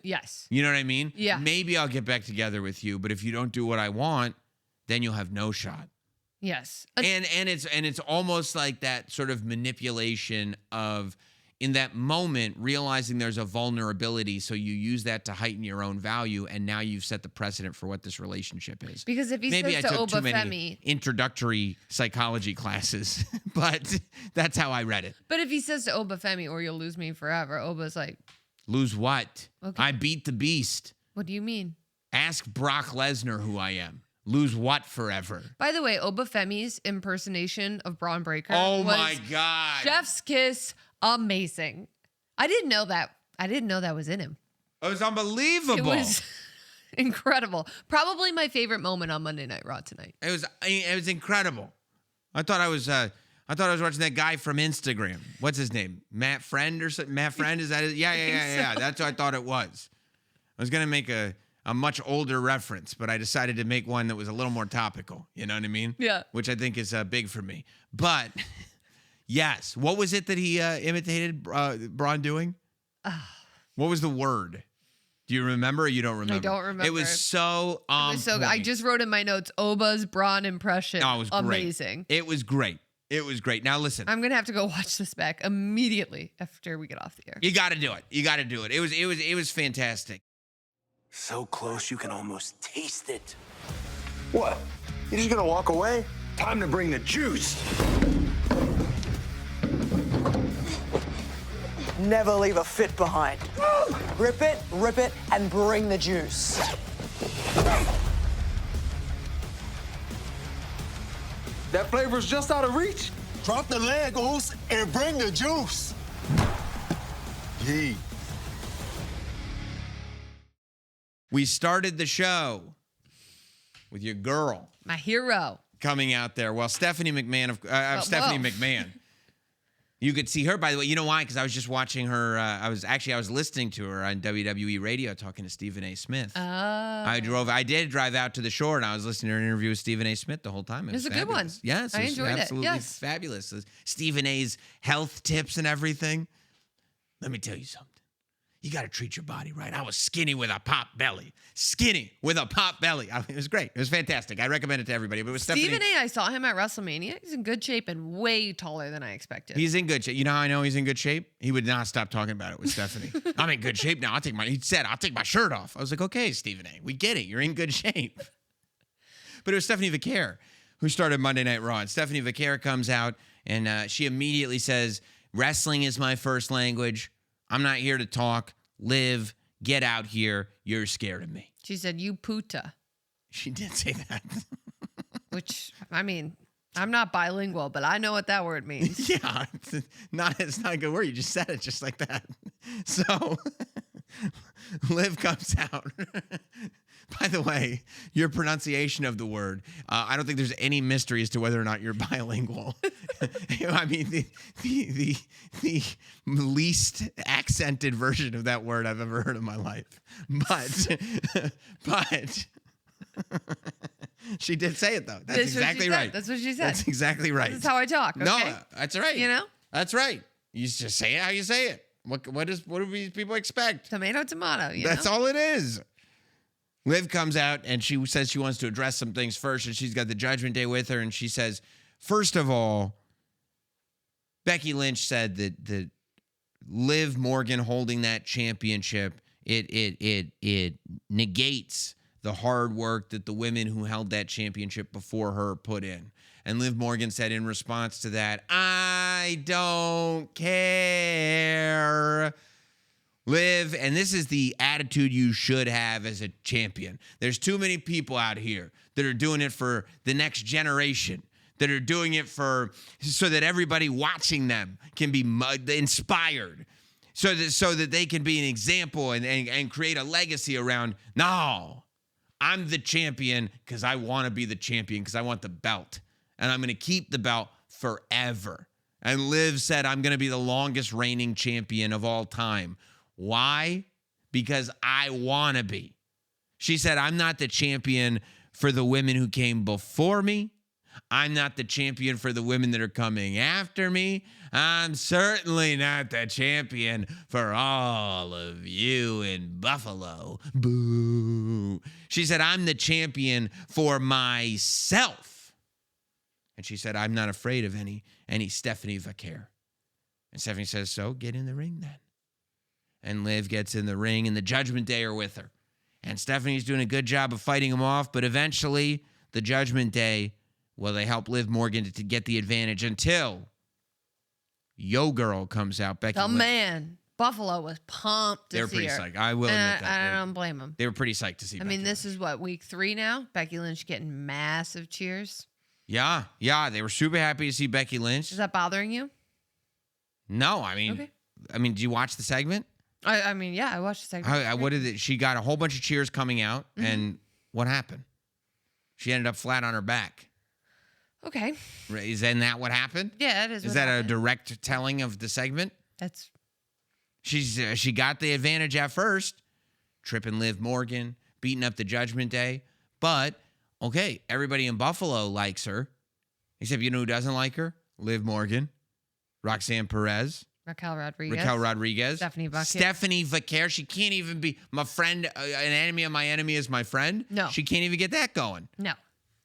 Yes. You know what I mean? Yeah. Maybe I'll get back together with you, but if you don't do what I want, then you'll have no shot. Yes. And it's almost like that sort of manipulation of, in that moment, realizing there's a vulnerability, so you use that to heighten your own value, and now you've set the precedent for what this relationship is. Because if he Maybe says I to took too many Obafemi, introductory psychology classes, but that's how I read it. but if he says to Obafemi, or you'll lose me forever, Oba's like, Lose what? Okay. I beat the beast. what do you mean? Ask Brock Lesnar who I am. Lose what forever? By the way, Obafemi's impersonation of Braun Breaker Oh was my God. chef's kiss, amazing. I didn't know that. I didn't know that was in him. It was unbelievable. It was incredible. Probably my favorite moment on Monday Night Raw tonight. It was incredible. I thought I was watching that guy from Instagram. What's his name? Matt Friend or something? Matt Friend, is that it? Yeah. That's what I thought it was. I was gonna make a much older reference, but I decided to make one that was a little more topical. You know what I mean? Yeah. Which I think is big for me. But yes, what was it that he imitated Braun doing? What was the word? Do you remember or you don't remember? don't remember. It was so It was so good. I point. just wrote in my notes Oba's Braun impression. Oh, it was great. Amazing. It was great. It was great. Now listen. I'm gonna have to go watch this back immediately after we get off the air. You got to do it. You got to do it. It was fantastic. So close you can almost taste it. What? You just gonna walk away? Time to bring the juice. Never leave a fit behind. Rip it, and bring the juice. That flavor's just out of reach. Drop the Legos and bring the juice. Yee. We started the show with your girl My hero. coming out there. Well, Stephanie McMahon, Stephanie whoa. McMahon. You could see her, by the way. You know why? Because I was just watching her. I was listening to her on WWE radio talking to Stephen A. Smith. I did drive out to the shore, and I was listening to an interview with Stephen A. Smith the whole time. It was a good one. fabulous. Yes, I it was enjoyed it. absolutely Yes. fabulous. Stephen A.'s health tips and everything. Let me tell you something. You got to treat your body right. I was skinny with a pop belly. Skinny with a pop belly. It was great. It was fantastic. I recommend it to everybody. But it was Stephen A. I saw him at WrestleMania. He's in good shape and way taller than I expected. He's in good shape. You know how I know he's in good shape? He would not stop talking about it with Stephanie. I'm in good shape now. He said, I'll take my shirt off. I was like, okay, Stephen A., we get it. You're in good shape. But it was Stephanie Vaquer who started Monday Night Raw. And Stephanie Vaquer comes out and she immediately says, wrestling is my first language. I'm not here to talk, live, get out here. You're scared of me. She said, you puta, She did say that. which, I mean, I'm not bilingual, but I know what that word means. Yeah, it's not a good word. You just said it just like that. So Liv comes out. By the way, your pronunciation of the word, I don't think there's any mystery as to whether or not you're bilingual. I mean, the least accented version of that word I've ever heard in my life. But She did say it though. That's That's what she exactly said. right. That's what she said. That's exactly right. That's how I talk. Okay? No, that's right. You know? That's right. You just say it how you say it. What do these people expect? Tomato, tomato. That's all it is. Liv comes out and she says she wants to address some things first, and she's got the Judgment Day with her, and she says, first of all, Becky Lynch said that Liv Morgan holding that championship, it negates the hard work that the women who held that championship before her put in. And Liv Morgan said in response to that, I don't care. Liv, and this is the attitude you should have as a champion. There's too many people out here that are doing it for the next generation, that are doing it so that everybody watching them can be inspired, so that they can be an example and create a legacy around, no, I'm the champion because I want to be the champion, because I want the belt. And I'm going to keep the belt forever. And Liv said, I'm going to be the longest reigning champion of all time. Why? Because I want to be. She said, I'm not the champion for the women who came before me. I'm not the champion for the women that are coming after me. I'm certainly not the champion for all of you in Buffalo. Boo. She said, I'm the champion for myself. And she said, I'm not afraid of any Stephanie Vaquer. And Stephanie says, so get in the ring then. And Liv gets in the ring, and the Judgment Day are with her. And Stephanie's doing a good job of fighting them off, but eventually the Judgment Day, well, they help Liv Morgan to get the advantage until Yo Girl comes out. Becky The Lynch. man. Buffalo was pumped to They were see pretty her. psyched. I will admit that. I don't blame them. They were pretty psyched to see I mean, Becky this Lynch. is what, week 3 now? Becky Lynch getting massive cheers. Yeah. They were super happy to see Becky Lynch. Is that bothering you? No, I mean, Okay. did you watch the segment? I mean, yeah, I watched the segment. What did it? She got a whole bunch of cheers coming out, Mm-hmm. and what happened? She ended up flat on her back. Okay. Isn't that what happened? Yeah, it is. Is what that a happened. direct telling of the segment? That's She got the advantage at first, tripping Liv Morgan, beating up the Judgment Day. But okay, everybody in Buffalo likes her, except you know who doesn't like her? Liv Morgan, Roxanne Perez, Raquel Rodriguez. Stephanie Vaquer. She can't even be my friend. An enemy of my enemy is my friend. No. She can't even get that going. No.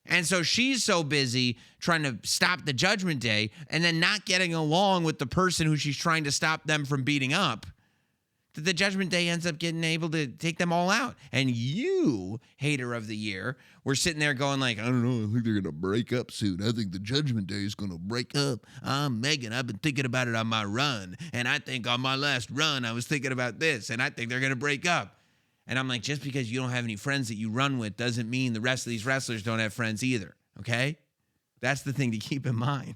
And so she's so busy trying to stop the Judgment Day and then not getting along with the person who she's trying to stop them from beating up, that the Judgment Day ends up getting able to take them all out. And you, hater of the year, were sitting there going like, I don't know, I think they're going to break up soon. I think the Judgment Day is going to break up. I'm Megan. I've been thinking about it on my run. And I think on my last run, I was thinking about this. And I think they're going to break up. And I'm like, just because you don't have any friends that you run with doesn't mean the rest of these wrestlers don't have friends either, okay? That's the thing to keep in mind.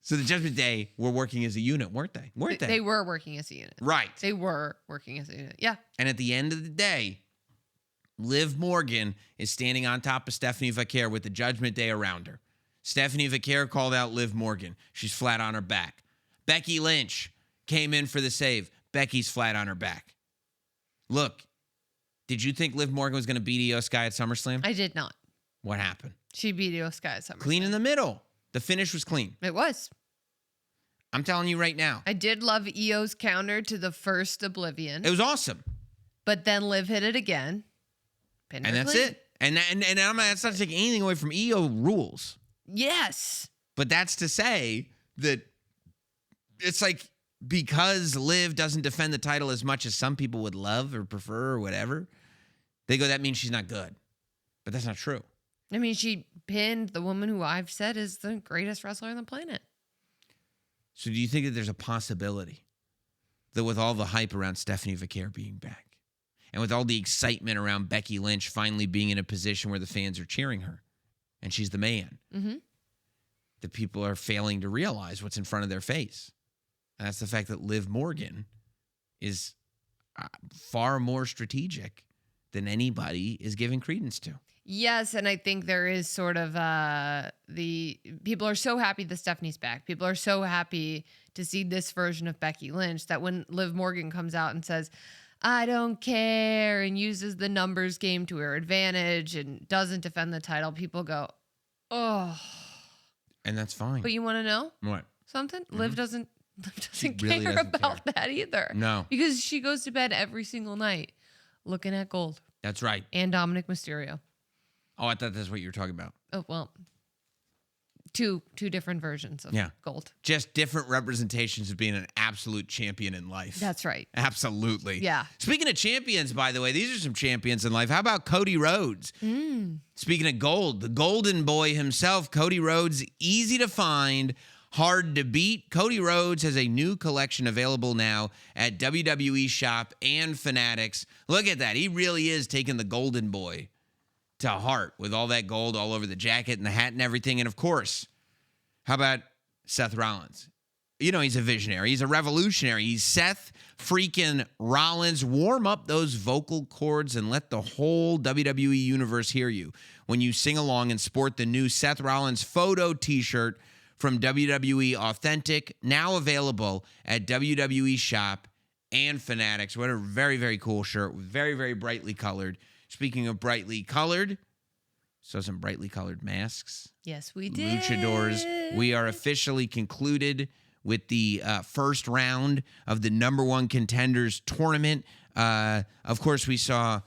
So the Judgment Day were working as a unit, weren't they? Weren't they? They were working as a unit. Right. They were working as a unit. Yeah. And at the end of the day, Liv Morgan is standing on top of Stephanie Vaquer with the Judgment Day around her. Stephanie Vaquer called out Liv Morgan. She's flat on her back. Becky Lynch came in for the save. Becky's flat on her back. Look, did you think Liv Morgan was going to beat Io Sky at SummerSlam? I did not. What happened? She beat Io Sky at SummerSlam. Clean in the middle. The finish was clean. It was. I'm telling you right now. I did love Io's counter to the first Oblivion. It was awesome. But then Liv hit it again. Pinned And her that's clean. it. And that's not taking anything away from Io rules. Yes. But that's to say that it's like, because Liv doesn't defend the title as much as some people would love or prefer or whatever, they go, that means she's not good. But that's not true. I mean, she pinned the woman who I've said is the greatest wrestler on the planet. So do you think that there's a possibility that with all the hype around Stephanie Vaquer being back and with all the excitement around Becky Lynch finally being in a position where the fans are cheering her and she's the man, that people are failing to realize what's in front of their face? And that's the fact that Liv Morgan is far more strategic than anybody is giving credence to. Yes, and I think there is sort of the people are so happy that Stephanie's back. People are so happy to see this version of Becky Lynch that when Liv Morgan comes out and says, I don't care and uses the numbers game to her advantage and doesn't defend the title, people go, oh. And that's fine. But you want to know What? something? Liv doesn't really care doesn't about that either. No. Because she goes to bed every single night looking at gold That's right. and Dominic Mysterio. Oh, I thought that's what you were talking about. Oh, well, two different versions of Yeah. gold. Just different representations of being an absolute champion in life. That's right. Absolutely. Yeah. Speaking of champions, by the way, these are some champions in life. How about Cody Rhodes? Speaking of gold, the golden boy himself, Cody Rhodes, easy to find, hard to beat. Cody Rhodes has a new collection available now at WWE Shop and Fanatics. Look at that. He really is taking the golden boy to heart with all that gold all over the jacket and the hat and everything. And of course, how about Seth Rollins? You know, he's a visionary. He's a revolutionary. He's Seth freaking Rollins. Warm up those vocal cords and let the whole WWE universe hear you when you sing along and sport the new Seth Rollins photo t-shirt from WWE Authentic, now available at WWE Shop and Fanatics. What a very, very cool shirt. Very, very brightly colored. Speaking of brightly colored, so some brightly colored masks. Yes, we did. Luchadors, we are officially concluded with the first round of the number one contenders tournament. Of course, we saw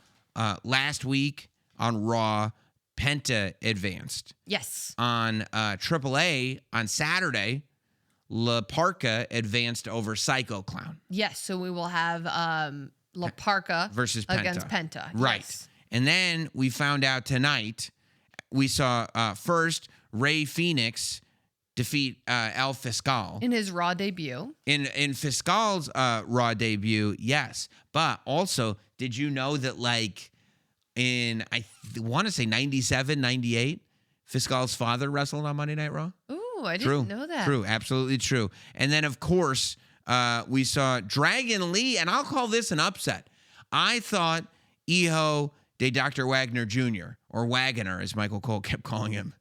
last week on Raw, Penta advanced. Yes. On AAA on Saturday, La Parka advanced over Psycho Clown. Yes. So we will have La Parka Versus Penta. against Penta. Right. Yes. And then we found out tonight, we saw first Ray Phoenix defeat El Fiscal. In his Raw debut. In Fiscal's Raw debut, yes. But also, did you know that like in, I want to say 97, 98, Fiscal's father wrestled on Monday Night Raw? Ooh, I True. didn't know that. True, absolutely true. And then, of course, we saw Dragon Lee, and I'll call this an upset. I thought Iho de Dr. Wagner Jr., or Wagner, as Michael Cole kept calling him.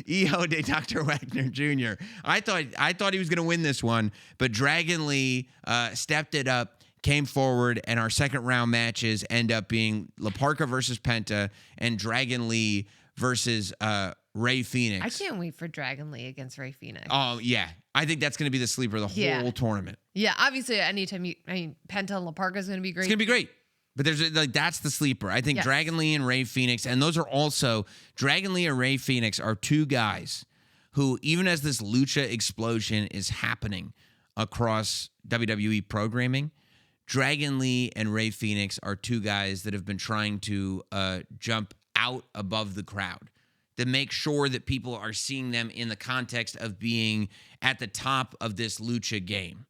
Iho de Dr. Wagner Jr. I thought he was going to win this one, but Dragon Lee stepped it up, came forward, and our second round matches end up being La Parka versus Penta and Dragon Lee versus Ray Phoenix. I can't wait for Dragon Lee against Ray Phoenix. Oh, yeah. I think that's going to be the sleeper of the Yeah. whole tournament. Yeah, obviously, anytime Penta and La Parka is going to be great. It's going to be great. But there's like that's the sleeper. I think Yes. Dragon Lee and Ray Phoenix, and those are also Dragon Lee and Ray Phoenix are two guys who, even as this lucha explosion is happening across WWE programming, Dragon Lee and Ray Phoenix are two guys that have been trying to jump out above the crowd, to make sure that people are seeing them in the context of being at the top of this lucha game.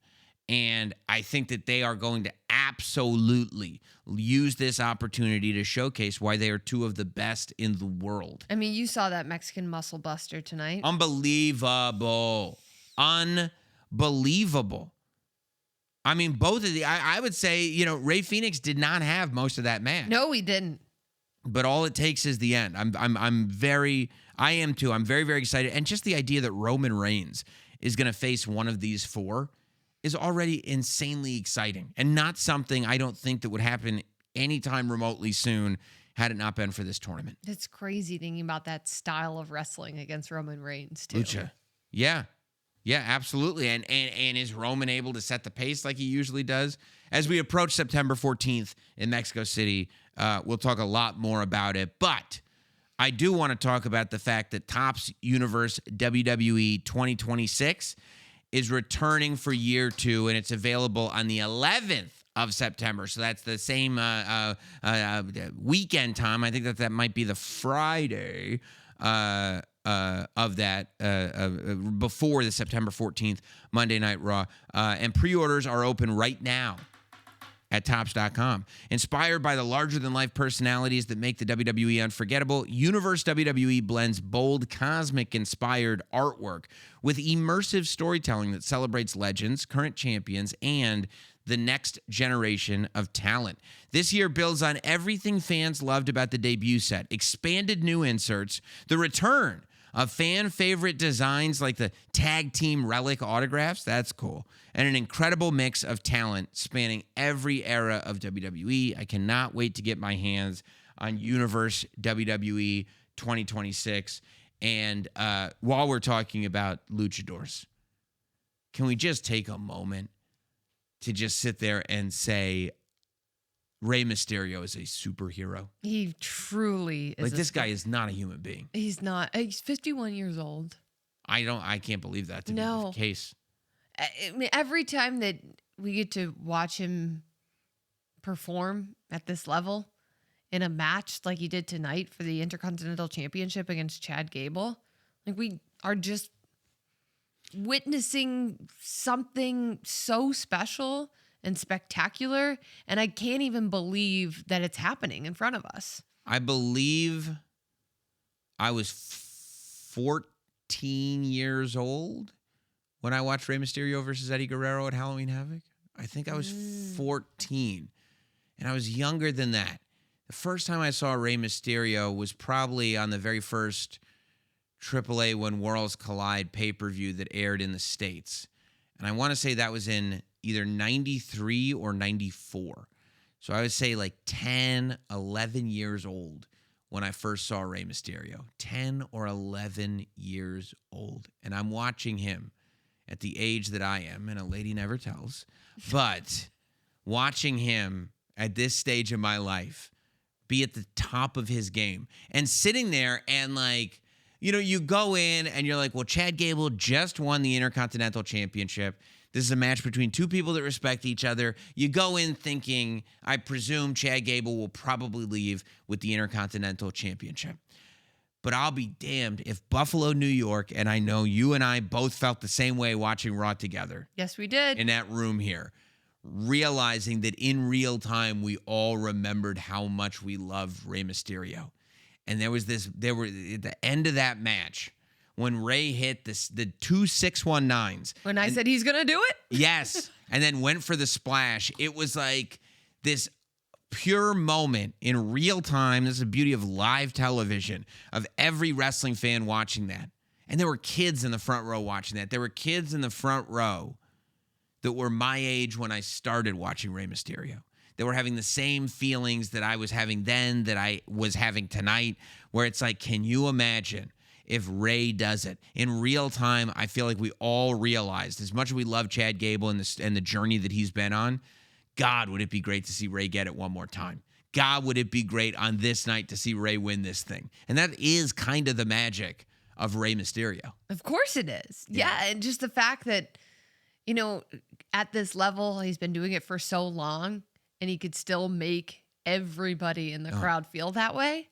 And I think that they are going to absolutely use this opportunity to showcase why they are two of the best in the world. I mean, you saw that Mexican muscle buster tonight. Unbelievable. Unbelievable. I mean, both of the, I would say, you know, Ray Phoenix did not have most of that match. No, we didn't. But all it takes is the end. I'm very very excited. And just the idea that Roman Reigns is going to face one of these four is already insanely exciting, and not something I don't think that would happen anytime remotely soon had it not been for this tournament. It's crazy thinking about that style of wrestling against Roman Reigns, too. Lucha. Yeah. Yeah, absolutely. And is Roman able to set the pace like he usually does? As we approach September 14th in Mexico City, we'll talk a lot more about it. But I do want to talk about the fact that Topps Universe WWE 2026 is returning for year 2, and it's available on the 11th of September. So that's the same weekend time. I think that might be the Friday of that before the September 14th Monday Night Raw. And pre-orders are open right now at Topps.com. Inspired by the larger-than-life personalities that make the WWE unforgettable, Universe WWE blends bold, cosmic-inspired artwork with immersive storytelling that celebrates legends, current champions, and the next generation of talent. This year builds on everything fans loved about the debut set, expanded new inserts, the return Fan favorite designs like the tag team relic autographs, that's cool. And an incredible mix of talent spanning every era of WWE. I cannot wait to get my hands on Universe WWE 2026. And while we're talking about luchadors, can we just take a moment to just sit there and say Rey Mysterio is a superhero? He truly is. Like, this guy is not a human being. He's not. He's 51 years old. I can't believe that to be the case. I mean, every time that we get to watch him perform at this level in a match like he did tonight for the Intercontinental Championship against Chad Gable, like, we are just witnessing something so special and spectacular, and I can't even believe that it's happening in front of us. I believe I was 14 years old when I watched Rey Mysterio versus Eddie Guerrero at Halloween Havoc. I think I was 14, and I was younger than that. The first time I saw Rey Mysterio was probably on the very first AAA When Worlds Collide pay-per-view that aired in the States. And I want to say that was in either 93 or 94. So I would say like 10, 11 years old when I first saw Rey Mysterio. 10 or 11 years old. And I'm watching him at the age that I am, and a lady never tells, but watching him at this stage of my life be at the top of his game and sitting there and, like, you know, you go in and you're like, well, Chad Gable just won the Intercontinental Championship. This is a match between two people that respect each other. You go in thinking, I presume Chad Gable will probably leave with the Intercontinental Championship. But I'll be damned if Buffalo, New York, and I know you and I both felt the same way watching Raw together Yes, we did. in that room here, realizing that in real time we all remembered how much we loved Rey Mysterio. And there were at the end of that match when Rey hit the two 619s. When I said he's going to do it? Yes. And then went for the splash. It was like this pure moment in real time. This is the beauty of live television, of every wrestling fan watching that. And there were kids in the front row watching that. There were kids in the front row that were my age when I started watching Rey Mysterio. They were having the same feelings that I was having then, that I was having tonight, where it's like, can you imagine if Rey does it? In real time, I feel like we all realized, as much as we love Chad Gable and the journey that he's been on, God, would it be great to see Rey get it one more time. God, would it be great on this night to see Rey win this thing. And that is kind of the magic of Rey Mysterio. Of course it is. Yeah. And just the fact that, you know, at this level, he's been doing it for so long, and he could still make everybody in the crowd feel that way.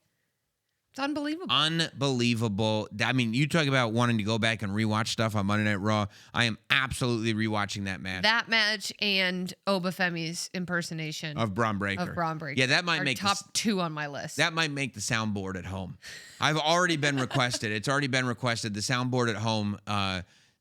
It's unbelievable. Unbelievable. I mean, you talk about wanting to go back and rewatch stuff on Monday Night Raw. I am absolutely rewatching that match. That match and Obafemi's impersonation of Braun Breaker. Yeah, that might make top two on my list. That might make the soundboard at home. I've already been requested. It's already been requested. The soundboard at home,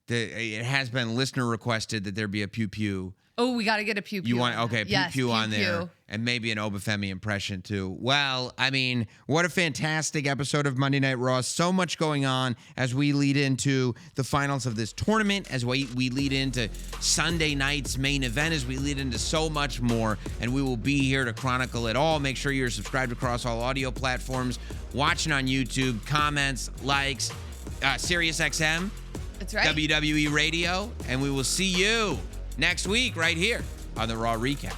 it has been listener requested that there be a pew pew. Oh, we got to get a pew pew. You want, okay, yes, pew on there. And maybe an Obafemi impression too. Well, I mean, what a fantastic episode of Monday Night Raw. So much going on as we lead into the finals of this tournament, as we lead into Sunday night's main event, as we lead into so much more. And we will be here to chronicle it all. Make sure you're subscribed across all audio platforms, watching on YouTube, comments, likes, SiriusXM. That's right. WWE Radio. And we will see you next week right here on the Raw Recap.